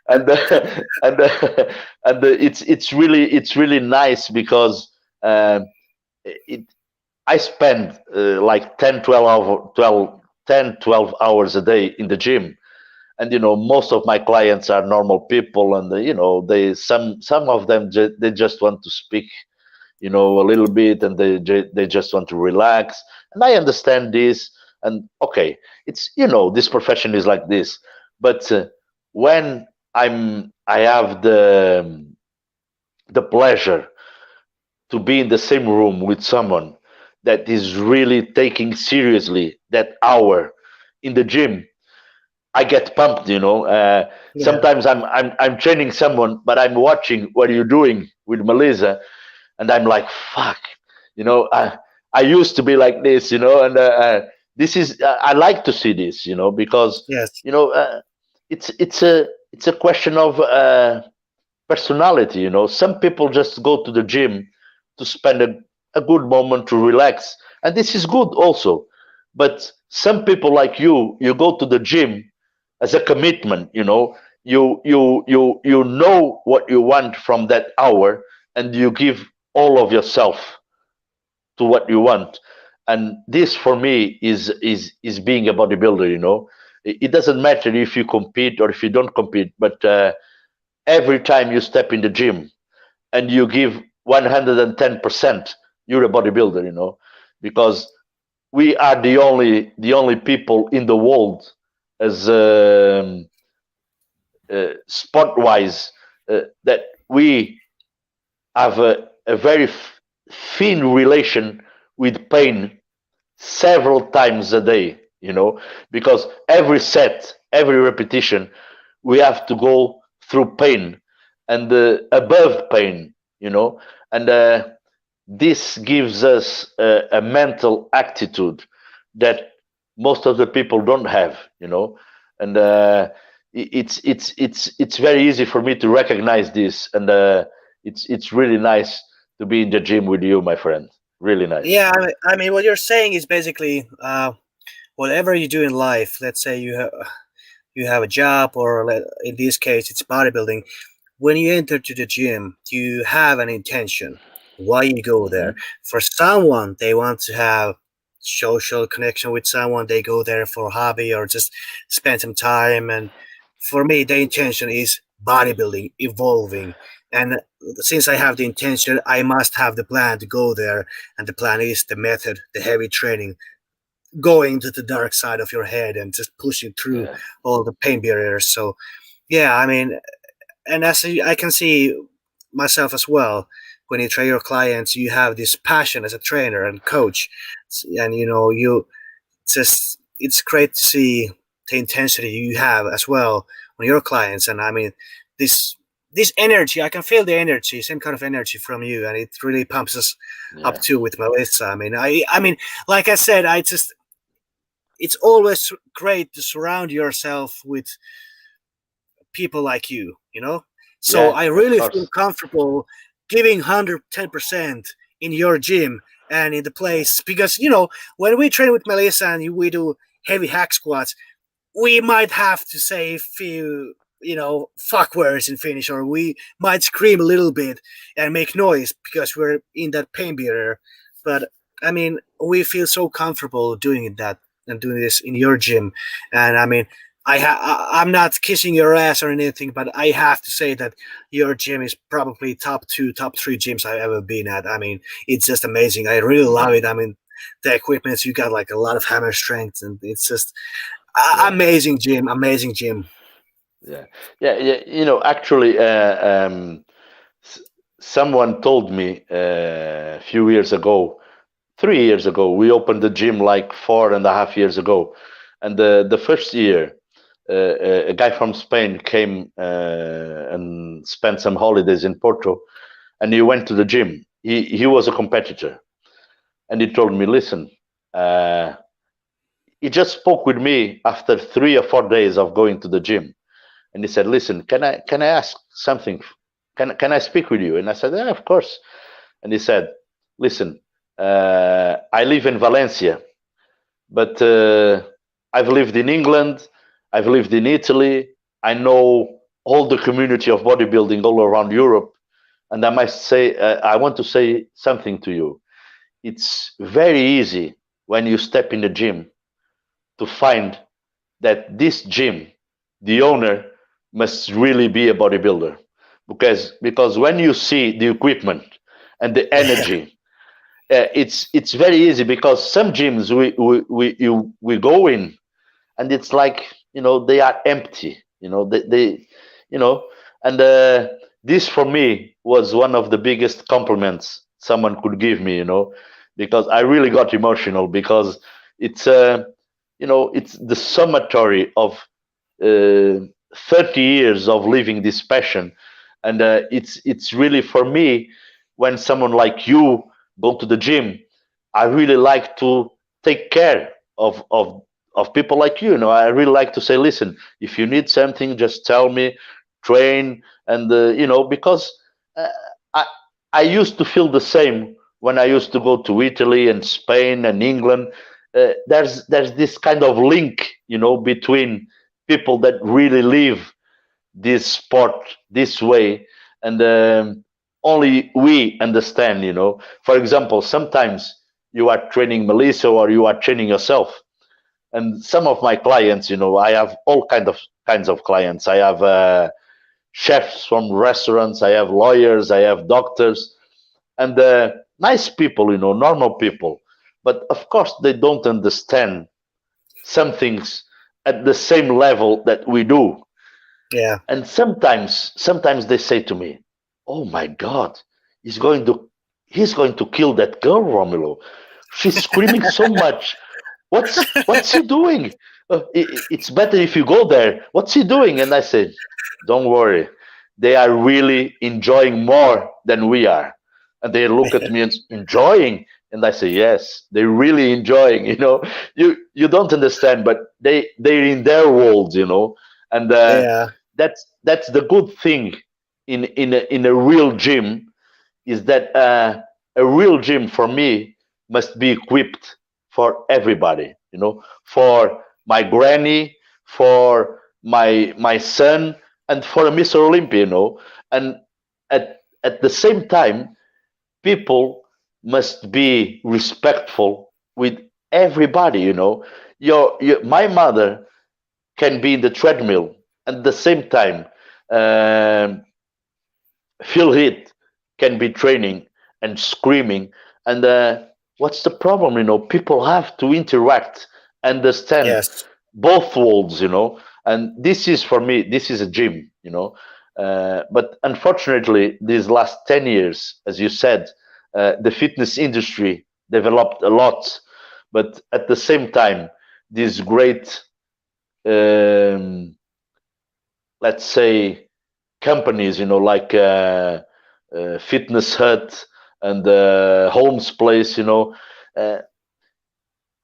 and it's really nice, because it I spend like 10, 12 hours a day in the gym, and most of my clients are normal people, and they some of them they just want to speak, a little bit, and they just want to relax, and I understand this, and okay, it's this profession is like this, but when I have the pleasure to be in the same room with someone that is really taking seriously that hour in the gym, I get pumped. Yeah. Sometimes I'm training someone, but I'm watching what you're doing with Melissa, and I'm like, fuck, I used to be like this, and this is I like to see this, because Yes. it's a question of personality. You know, some people just go to the gym to spend a good moment to relax, and this is good also. But some people like you go to the gym as a commitment. You know, you know what you want from that hour, and you give all of yourself to what you want. And this for me is being a bodybuilder. You know, it doesn't matter if you compete or if you don't compete, but every time you step in the gym and you give 110%, you're a bodybuilder. You know, because we are the only people in the world as sport wise that we have a very thin relation with pain several times a day, you know, because every set, every repetition, we have to go through pain and above pain, you know, and this gives us a mental attitude that most of the people don't have, you know, and it's very easy for me to recognize this, and it's really nice to be in the gym with you, my friend. Really nice. Yeah, I mean, what you're saying is basically whatever you do in life. Let's say you have a job, or in this case, it's bodybuilding. When you enter to the gym, you have an intention why you go there. Hmm. For someone, they want to have social connection with someone. They go there for a hobby or just spend some time. And for me, the intention is bodybuilding, evolving. And since I have the intention, I must have the plan to go there. And the plan is the method, the heavy training, going to the dark side of your head and just pushing through Yeah, all the pain barriers. So, yeah, I mean, and I can see myself as well. When you train your clients, you have this passion as a trainer and coach, and you just it's great to see the intensity you have as well on your clients. And I mean, this this energy, I can feel the energy, same kind of energy from you, and it really pumps us up yeah, too with Melissa. I mean, I mean, like I said, I just it's always great to surround yourself with people like you. So yeah, I of really feel course. comfortable giving 110% in your gym and in the Yeah, place, because when we train with Melissa and we do heavy hack squats, we might have to say a few fuck words in Finnish, or we might scream a little bit and make noise because we're in that pain barrier. But I mean, we feel so comfortable doing that and doing this in your gym. And I mean, I'm not kissing your ass or anything, but I have to say that your gym is probably top two, top three gyms I've ever been at. I mean, it's just amazing. I really love yeah, it. I mean, the equipment, you got like a lot of hammer strength, and it's just yeah, amazing gym, amazing gym. yeah, yeah, yeah. You know, actually, s- someone told me a few years ago, 3 years ago, we opened the gym like 4.5 years ago, and the first year, a guy from Spain came and spent some holidays in Porto, and he went to the gym. He was a competitor, and he told me, "Listen, uh, he just spoke with me after 3 or 4 days of going to the gym, and he said, "Listen, can I ask something? Can I speak with you?" And I said, "Yeah, of course." And he said, "Listen, I live in Valencia, but I've lived in England, I've lived in Italy, I know all the community of bodybuilding all around Europe, and I must say, I want to say something to you. It's very easy when you step in the gym to find that this gym, the owner, must really be a bodybuilder, because when you see the equipment and the energy, it's very easy, because some gyms we go in, and it's like, they are empty, they you know and this for me was one of the biggest compliments someone could give me, because I really got emotional, because it's it's the summatory of uh, 30 years of living this passion. And it's really, for me, when someone like you go to the gym, I really like to take care of people like you. I really like to say, listen, if you need something, just tell me. train, and because uh, I I used to feel the same when I used to go to Italy and Spain and England. There's this kind of link, between people that really live this sport this way, and only we understand. For example, sometimes you are training Melissa or you are training yourself, and some of my clients, I have all kinds of clients. I have chefs from restaurants, I have lawyers, I have doctors, and nice people, normal people. But of course, they don't understand some things at the same level that we do. Yeah. And sometimes they say to me, "Oh my God, he's going to he's going to kill that girl, Romulo. She's screaming so much. What's he doing? It's better if you go there. What's he doing?" And I said, "Don't worry, they are really enjoying more than we are." And they look at me and enjoying, and I say, "Yes, they're really enjoying." You don't understand, but they're in their world, and Yeah. that's the good thing in a real gym, is that a real gym for me must be equipped for everybody, for my granny, for my son, and for a Mr. Olympia, and at the same time, people must be respectful with everybody. My mother can be in the treadmill at the same time. um Phil Heath can be training and screaming, and what's the problem? People have to interact, understand Yes. both worlds, and this is, for me, this is a gym. But unfortunately, these last 10 years, as you said, the fitness industry developed a lot, but at the same time, these great, um, let's say, companies, like Fitness Hut and Holmes Place, uh,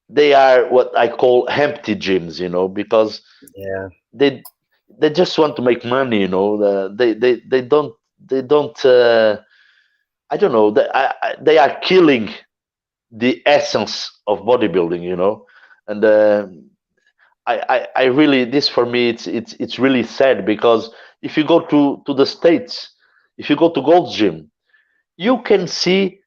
they are what I call empty gyms, because Yeah. they they just want to make money. They don't. I don't know. They are killing the essence of bodybuilding, and I really, this for me, it's really sad, because if you go to the States, if you go to Gold's Gym, you can see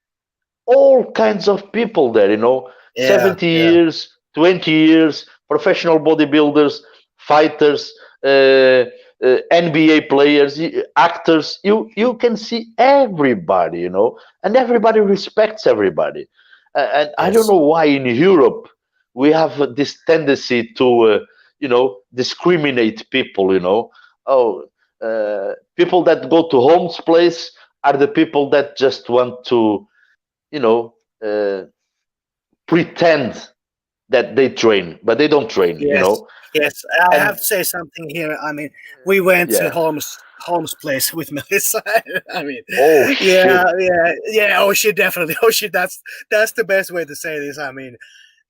all kinds of people there, Yeah. 70 Yeah. years, 20 years, professional bodybuilders, fighters, NBA players, actors. You can see everybody, and everybody respects everybody. And I don't Yes. know why in Europe we have this tendency to, discriminate people. Oh, people that go to Holmes Place are the people that just want to, you know, uh, pretend that they train, but they don't train, Yes. Yes. I have And to say something here. I mean, we went to yeah. Holmes' place with Melissa. I mean, Oh yeah, shit. yeah, yeah. Oh shit, definitely. Oh shit, that's the best way to say this. I mean,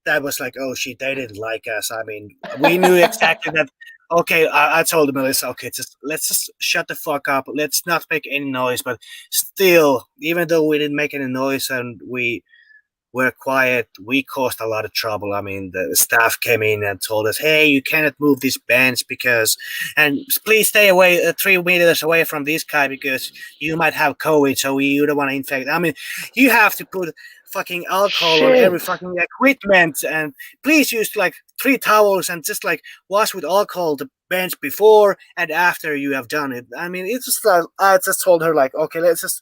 that was like, oh shit, they didn't like us. I mean, we knew exactly that. Okay, I told Melissa, okay, let's just shut the fuck up. Let's not make any noise. But still, even though we didn't make any noise and we were quiet, we caused a lot of trouble. I mean, the staff came in and told us, hey, you cannot move this bench because, and please stay away 3 meters away from this guy because you might have COVID, so you don't want to infect. I mean, you have to put fucking alcohol on every Shit. fucking equipment, and please use like 3 towels and just like wash with alcohol the bench before and after you have done it. I mean, it's just like, I just told her like, okay, let's just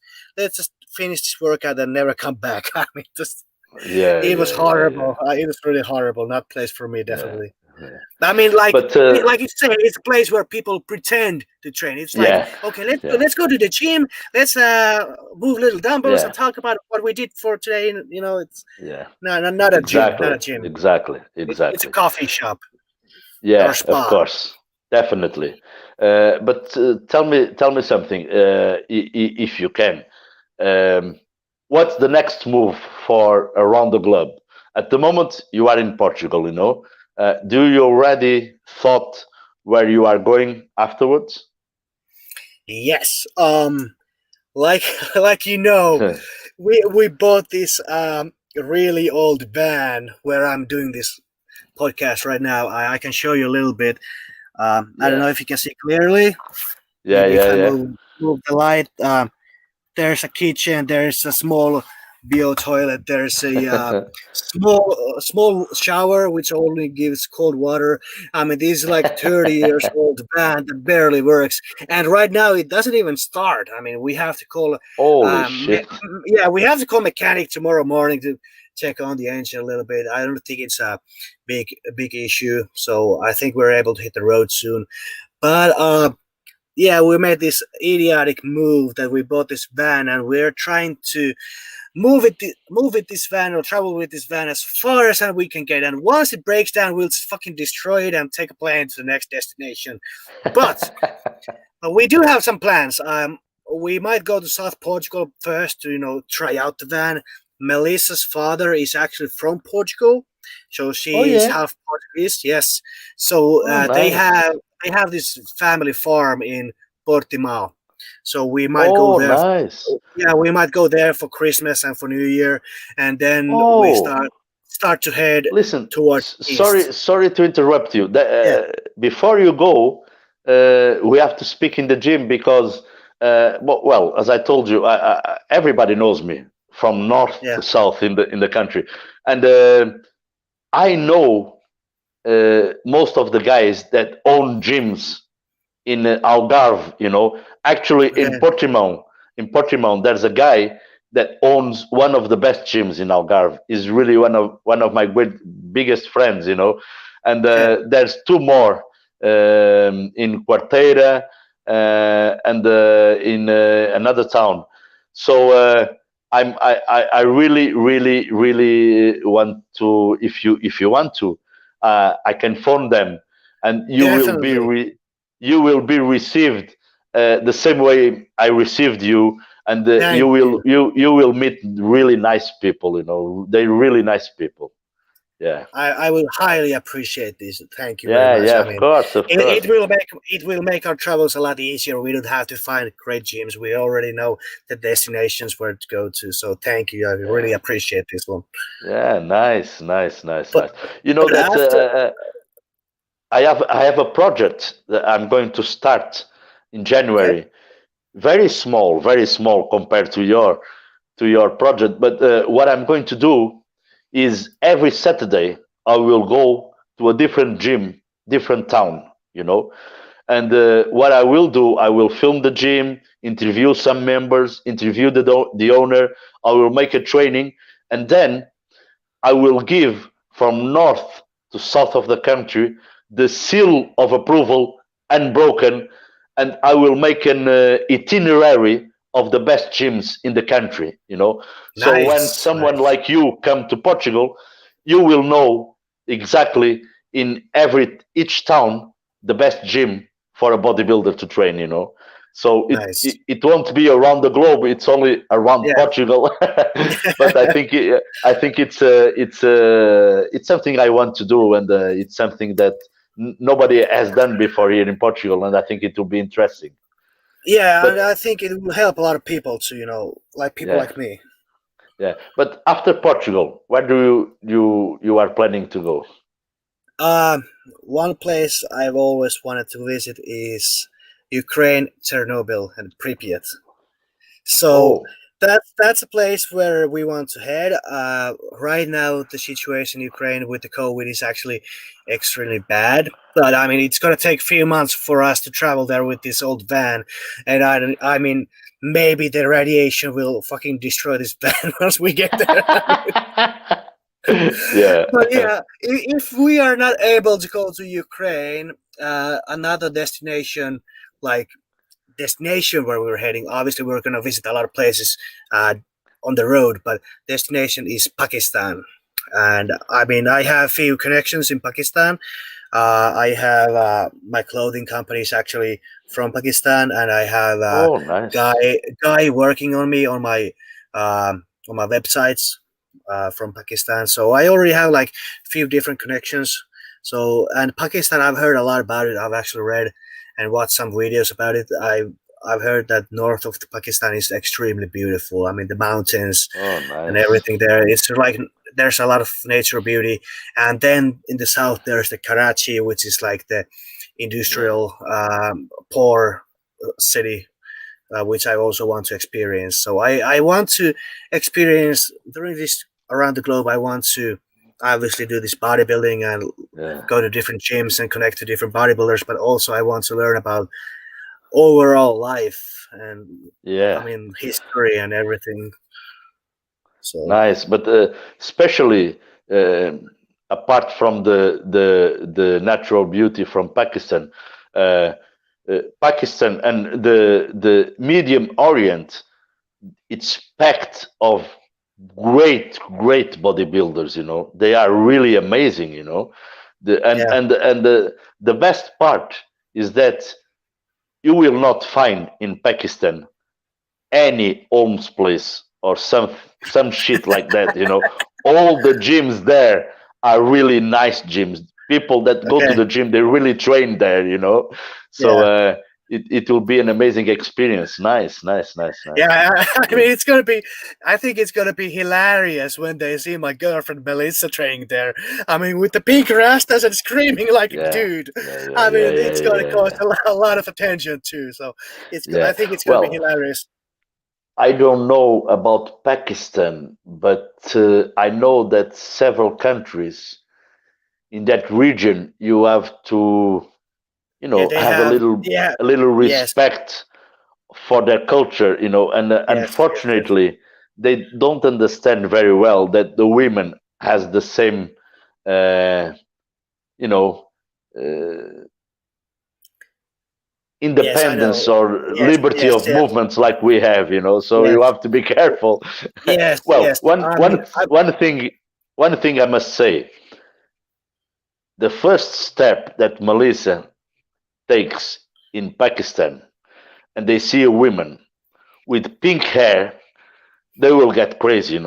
finish this workout and never come back. I mean, just Yeah, it was yeah, yeah, yeah, horrible. It was really horrible. Not place for me, yeah, definitely. yeah. I mean, But like you say, it's a place where people pretend to train. It's like, yeah, okay, let's go, yeah, let's go to the gym. Let's move little dumbbells and yeah, talk about what we did for today. And, it's yeah. not a gym, not Exactly, a gym. exactly, It's a exactly. coffee shop or Yeah, of spa. course, definitely. But tell me something, if you can. Um, what's the next move for around the globe? At the moment, you are in Portugal. Do you already thought where you are going afterwards? Yes. Like like we bought this really old van where I'm doing this podcast right now. I can show you a little bit. I don't know Yeah, if you can see clearly. yeah, Maybe if yeah, I yeah. move the light. There's a kitchen. There's a small bio toilet. There's a small shower which only gives cold water. I mean, this is like 30 years old van that barely works, and right now it doesn't even start. I mean, we have to call. Holy shit. Yeah, we have to call mechanic tomorrow morning to check on the engine a little bit. I don't think it's a big issue, so I think we're able to hit the road soon. But yeah, we made this idiotic move that we bought this van and we're trying to this van or travel with this van as far as we can get. And once it breaks down, we'll fucking destroy it and take a plane to the next destination. But we do have some plans. We might go to South Portugal first to try out the van. Melissa's father is actually from Portugal, so Oh she is yeah. half Portuguese. Yes, so Oh they nice. have this family farm in Portimao. So we might go Oh there. nice. Yeah, we might go there for Christmas and for New Year, and then we Oh, start to head listen. towards east. Sorry to interrupt you. Yeah, Before you go, we have to speak in the gym because, well, as I told you, everybody knows me from north yeah, to south in the country, and I know most of the guys that own gyms in Algarve. Actually okay, In Portimão, there's a guy that owns one of the best gyms in Algarve. Is really one of my biggest friends. And okay. there's two more in Quarteira and in another town. So I really really want to. If you want to, I can phone them, and Definitely. you will be received the same way I received you, and you Thank will you. you will meet really nice people. They're really nice people. Yeah, I will highly appreciate this. Thank you very yeah, much. yeah. I Of mean, course, of it course. will make our travels a lot easier. We don't have to find great gyms. We already know the destinations where to go to. So thank you. I really Yeah, appreciate this one. yeah. Nice, nice, nice, But nice. You know but that after I have a project that I'm going to start in okay, January. Very small compared to your project. But what I'm going to do is every Saturday I will go to a different gym, different town, you know. And what I will do, I will film the gym, interview some members, interview the owner. I will make a training, and then I will give from north to south of the country the seal of approval unbroken, and I will make an itinerary of the best gyms in the country. So when nice, someone nice. like you come to Portugal, you will know exactly in each town the best gym for a bodybuilder to train. So it, Nice. it, it won't be around the globe. It's only around Yeah. Portugal. But I think it's something I want to do, and it's something that nobody has done before here in Portugal, and I think it will be interesting. Yeah, and But I think it will help a lot of people to, like people yeah, like me. yeah. But after Portugal, where do you are planning to go? Um, One place I've always wanted to visit is Ukraine, Chernobyl, and Pripyat. So Oh, that's a place where we want to head. Right now, the situation in Ukraine with the COVID is actually extremely bad. But I mean, it's gonna take a few months for us to travel there with this old van, and I mean, maybe the radiation will fucking destroy this van once we get there. yeah. But yeah, if we are not able to go to Ukraine, another like destination where we're heading. Obviously, we're going to visit a lot of places uh, on the road, but destination is Pakistan. And I mean, I have few connections in Pakistan. I have my clothing company is actually from Pakistan, and I have a Oh, nice. guy working on my websites from Pakistan. So I already have like a few different connections. So and Pakistan, I've heard a lot about it. I've actually read and watched some videos about it. I've heard that north of Pakistan is extremely beautiful. I mean, the mountains Oh, and nice. everything there. It's like there's a lot of nature beauty. And then in the south, there's the Karachi, which is like the industrial, poor city, which I also want to experience. So I want to experience during this around the globe. I want to obviously do this bodybuilding and Yeah. go to different gyms and connect to different bodybuilders, but also I want to learn about overall life and I Yeah. mean history and everything. So Nice. But especially apart from the natural beauty from Pakistan, uh, Pakistan and the Medium Orient, it's packed of great bodybuilders. They are really amazing. The and yeah, and and the best part is that you will not find in Pakistan any Holmes place or some shit like that. All the gyms there are really nice gyms. People that go to okay, the gym, they really train there. So yeah. it will be an amazing experience. Nice. Yeah, I Yeah, mean, it's gonna be. I think it's gonna be hilarious when they see my girlfriend Melissa training there. I mean, with the pink rastas and screaming like a yeah, dude. yeah, yeah, I yeah, mean, yeah, it's gonna yeah, cause yeah. a lot of attention too. So it's. I Yeah. think it's gonna be Well, hilarious. I don't know about Pakistan, but I know that several countries in that region you have to Yeah, they have a have. little Yeah. a little Yes. respect for their culture, and Yes. unfortunately they don't understand very well that the women has the same uh, you know uh, Yes, I independence know. or Yes. liberty Yes. of Yes. movements like we have, so you Yes. have to be careful. Yes. Well, Yes. I mean, one thing I must say, the first step that Melissa takes in Pakistan and they see a woman with pink hair, they will get crazy.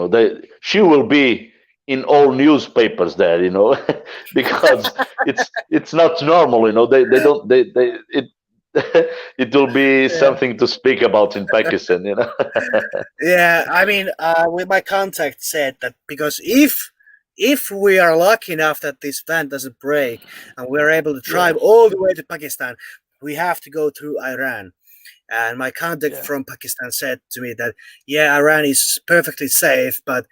She will be in all newspapers there. Because it's not normal. They don't they it it will be yeah. something to speak about in Pakistan. Yeah, I mean, with my contact said that because if we are lucky enough that this van doesn't break and we're able to Yeah, drive all the way to Pakistan, we have to go through Iran. And my contact yeah. from Pakistan said to me that yeah, Iran is perfectly safe, but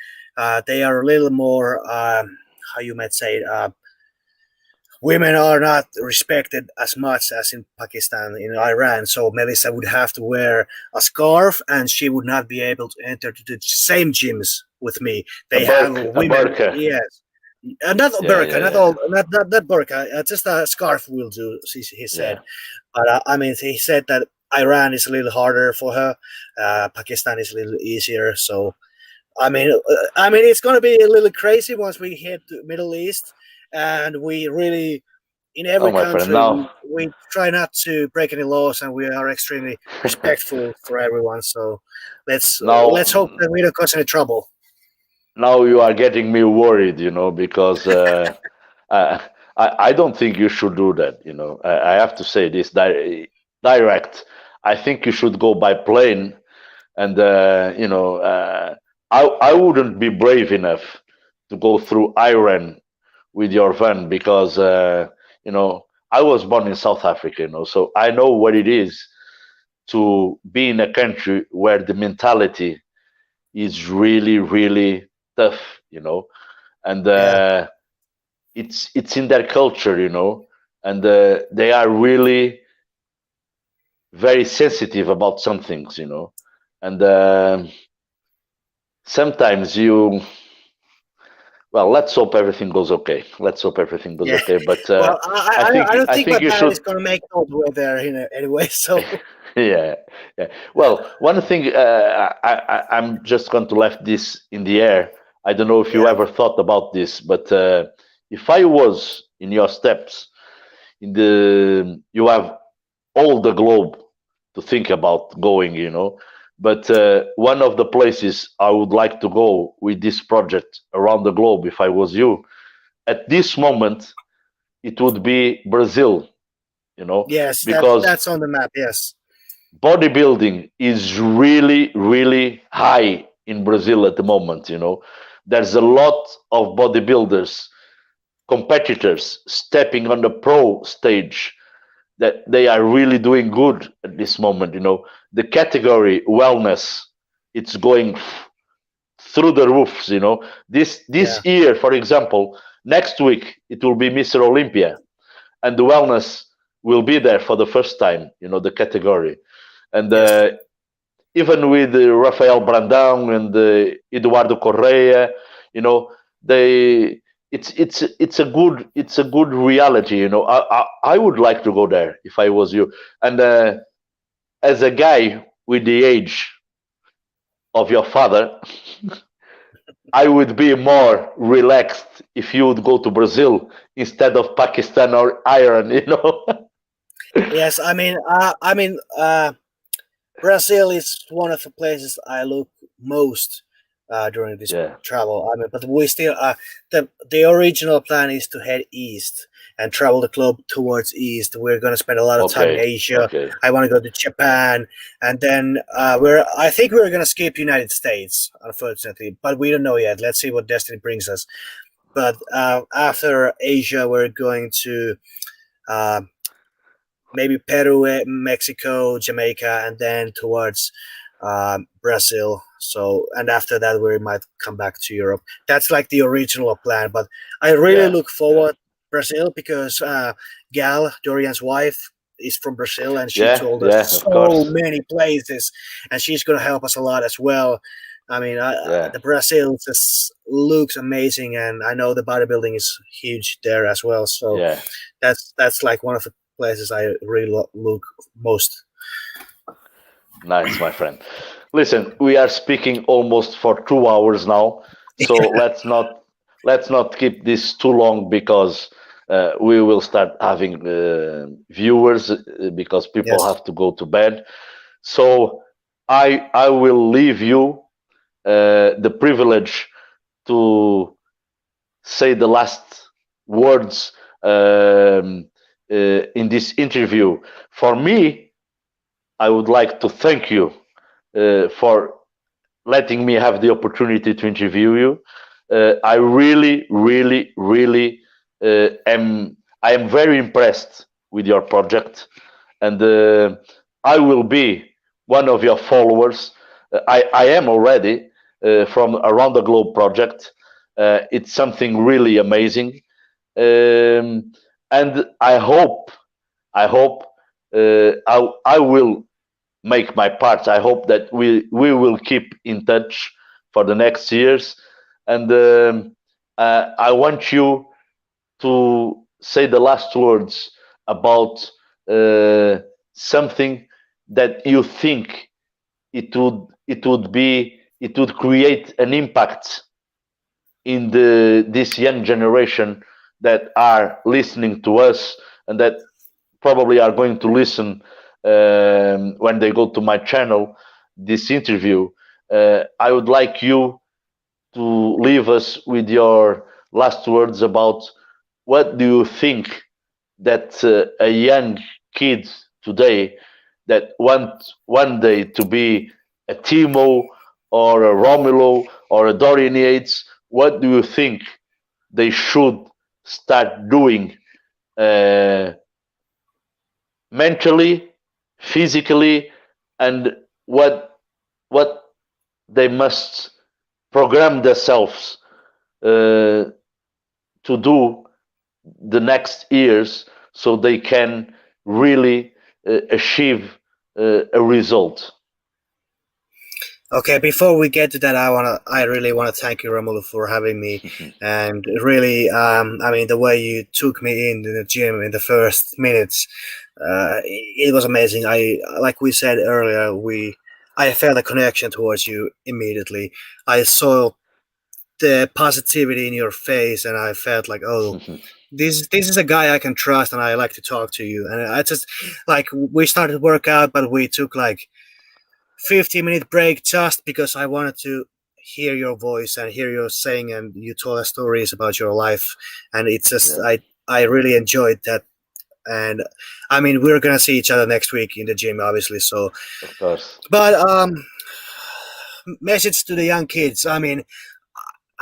they are a little more how you might say it, women are not respected as much as in Pakistan, in Iran. So Melissa would have to wear a scarf, and she would not be able to enter to the same gyms with me. They have A women, burqa. yes, not a Yeah, burqa, yeah, not yeah, all, not burqa, just a scarf will do. He yeah. said, but I mean, he said that Iran is a little harder for her, Pakistan is a little easier. So I mean, it's going to be a little crazy once we hit the Middle East, and we really, in Oh, every my friend. country, Now, we try not to break any laws, and we are extremely respectful for everyone. So let's hope now, that we don't cause any trouble. now you are getting me worried. Because I, I don't think you should do that. I have to say this direct. I think you should go by plane, and I wouldn't be brave enough to go through Iran with your van because I was born in South Africa, so I know what it is to be in a country where the mentality is really tough, and Yeah, it's in their culture, and they are really very sensitive about some things, and sometimes well, let's hope everything goes okay. Let's hope everything goes yeah. okay. But Well, I don't I think my think you band should. is going to make it all the way there, anyway. So Yeah, yeah. Well, one thing I'm just going to left this in the air. I don't know if you yeah, ever thought about this, but if I was in your steps, you have all the globe to think about going, But one of the places I would like to go with this project around the globe, if I was you, at this moment, it would be Brazil, yes, because that's on the map. Yes, bodybuilding is really, really high in Brazil at the moment. There's a lot of bodybuilders, competitors stepping on the pro stage that they are really doing good at this moment. The category wellness, it's going through the roofs. This Yeah. year, for example, next week it will be Mr. Olympia, and the wellness will be there for the first time. The category, and Yes. even with Rafael Brandão and Eduardo Correa, they it's a good reality. I would like to go there if I was you. And as a guy with the age of your father, I would be more relaxed if you would go to Brazil instead of Pakistan or Iran. Yes. Brazil is one of the places I look most during this Yeah. travel. But we still the original plan is to head east and travel the globe towards east. We're going to spend a lot of time in Asia. Okay. I want to go to Japan, and then I think we're going to skip United States, unfortunately, but we don't know yet. Let's see what destiny brings us. But after Asia, we're going to. Maybe Peru, Mexico, Jamaica, and then towards Brazil. So, and after that, we might come back to Europe. That's like the original plan. But I really look forward Brazil because Gal, Dorian's wife, is from Brazil, and she told us so many places, and she's going to help us a lot as well. The Brazil just looks amazing, and I know the bodybuilding is huge there as well. So that's like one of the places I really look most. Nice, my friend. Listen, we are speaking almost for 2 hours now, so let's not keep this too long because we will start having viewers because people have to go to bed. So I will leave you the privilege to say the last words in this interview. For me, I would like to thank you for letting me have the opportunity to interview you. I really, really, really am very impressed with your project, and I will be one of your followers. I am already from Around the Globe project. It's something really amazing. And I hope I will make my part. I hope that we will keep in touch for the next years, and I want you to say the last words about something that you think it would create an impact in this young generation that are listening to us and that probably are going to listen when they go to my channel, this interview. I would like you to leave us with your last words about what do you think that a young kid today that want one day to be a Timo or a Romulo or a Dorian Yates, what do you think they should start doing mentally, physically, and what they must program themselves to do the next years so they can really achieve a result? Okay, before we get to that, I really want to thank you, Romulo, for having me, and really, the way you took me in the gym in the first minutes, it was amazing. Like we said earlier, I felt a connection towards you immediately. I saw the positivity in your face, and I felt like, oh, this is a guy I can trust, and I like to talk to you. And I just like we started workout, but we took like 15-minute break just because I wanted to hear your voice and hear your saying, and you told us stories about your life, and it's just I really enjoyed that And I mean, we're gonna see each other next week in the gym, obviously. So, Of course. but message to the young kids. I mean,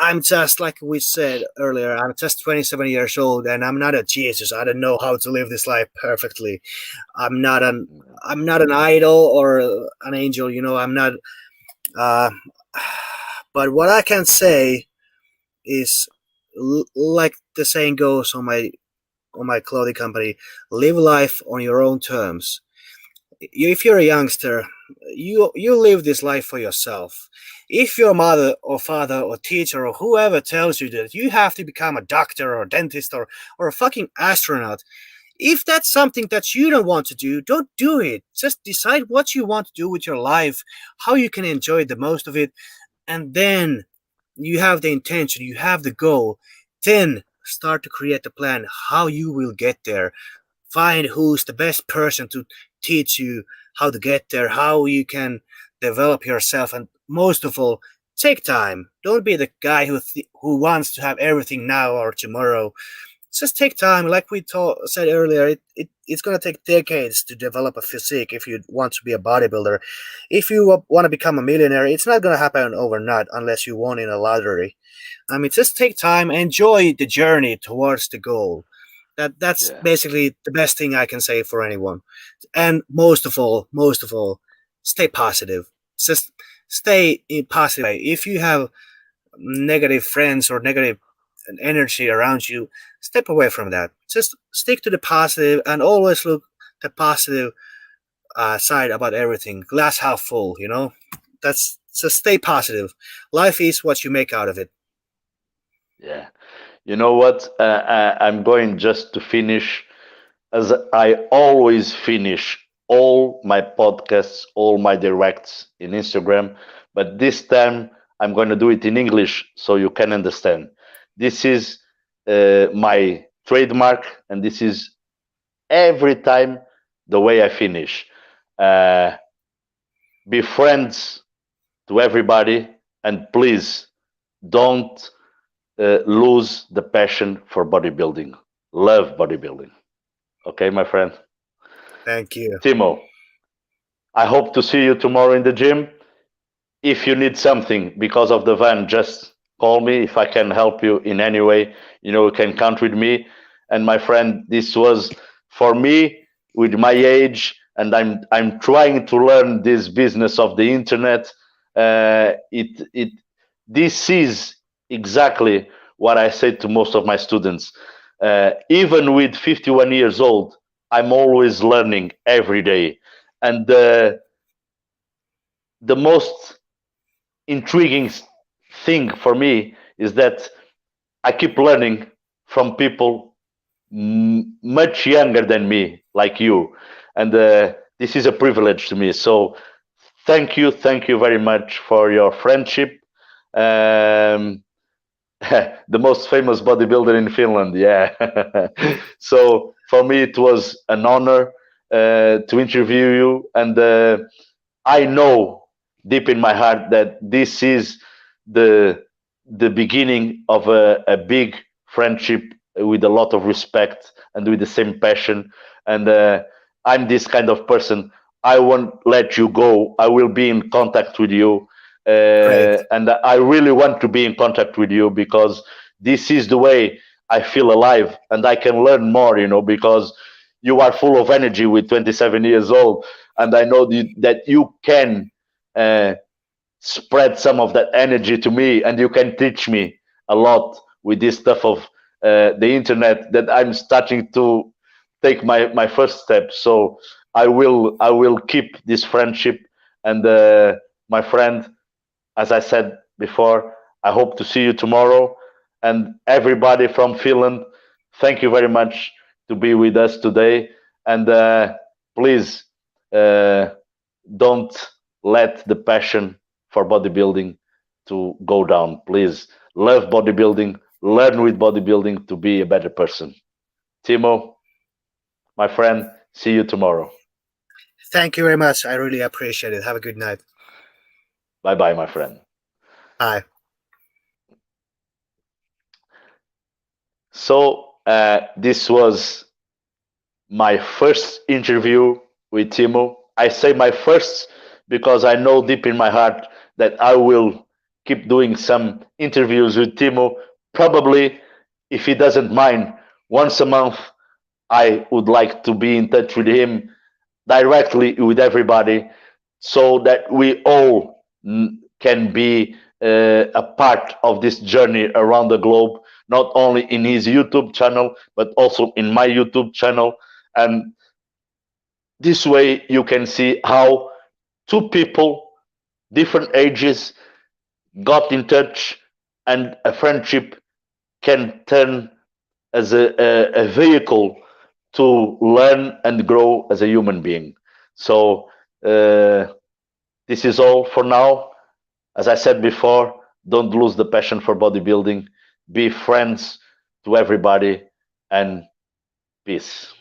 I'm just like we said earlier. I'm just 27 years old, and I'm not a Jesus. I don't know how to live this life perfectly. I'm not an I'm not an idol or an angel. You know, I'm not. Uh, but what I can say is, like the saying goes on my clothing company, live life on your own terms. If you're a youngster, you live this life for yourself. If your mother or father or teacher or whoever tells you that you have to become a doctor or a dentist or a fucking astronaut, if that's something that you don't want to do, don't do it. Just decide what you want to do with your life, how you can enjoy the most of it, and then you have the intention, you have the goal, then start to create a plan how you will get there. Find who's the best person to teach you how to get there, how you can develop yourself, and most of all, take time. Don't be the guy who wants to have everything now or tomorrow. Just take time. Like we said earlier, it's going to take decades to develop a physique if you want to be a bodybuilder. If you want to become a millionaire, it's not going to happen overnight unless you won in a lottery. I mean, just take time, enjoy the journey towards the goal. That's Yeah. basically the best thing I can say for anyone. And most of all, stay positive. Just stay in positive way. If you have negative friends or negative energy around you, step away from that. Just stick to the positive and always look the positive side about everything. Glass half full, you know. That's just stay positive. Life is what you make out of it. Yeah. You know what? I'm going just to finish as I always finish all my podcasts, all my directs in Instagram, but this time I'm going to do it in English so you can understand. This is my trademark, and this is every time the way I finish. Uh, be friends to everybody, and please don't lose the passion for bodybuilding. Love bodybuilding. Okay, my friend. Thank you. Timo, I hope to see you tomorrow in the gym. If you need something because of the van, just call me. If I can help you in any way, you can count with me. And my friend, this was for me with my age, and I'm trying to learn this business of the internet. It this is exactly what I say to most of my students. Even with 51 years old, I'm always learning every day, and the most intriguing thing for me is that I keep learning from people much younger than me, like you, and this is a privilege to me. So thank you very much for your friendship. Um, the most famous bodybuilder in Finland, yeah. So for me, it was an honor to interview you, and I know deep in my heart that this is the the beginning of a big friendship with a lot of respect and with the same passion. And I'm this kind of person. I won't let you go. I will be in contact with you, Great. and I really want to be in contact with you because this is the way I feel alive, and I can learn more. Because you are full of energy with 27 years old, and I know that you can uh, spread some of that energy to me, and you can teach me a lot with this stuff of the internet that I'm starting to take my first step. So I will keep this friendship, and my friend, as I said before, I hope to see you tomorrow. And everybody from Finland, thank you very much to be with us today. And please uh, don't let the passion for bodybuilding to go down. Please love bodybuilding, learn with bodybuilding to be a better person. Timo, my friend, see you tomorrow. Thank you very much. I really appreciate it. Have a good night. Bye bye, my friend. Bye. So this was my first interview with Timo. I say my first because I know deep in my heart that I will keep doing some interviews with Timo. Probably, if he doesn't mind, once a month, I would like to be in touch with him directly with everybody so that we all can be a part of this journey around the globe, not only in his YouTube channel, but also in my YouTube channel. And this way you can see how two people, different ages, got in touch, and a friendship can turn as a vehicle to learn and grow as a human being. So this is all for now. As I said before, don't lose the passion for bodybuilding. Be friends to everybody, and peace.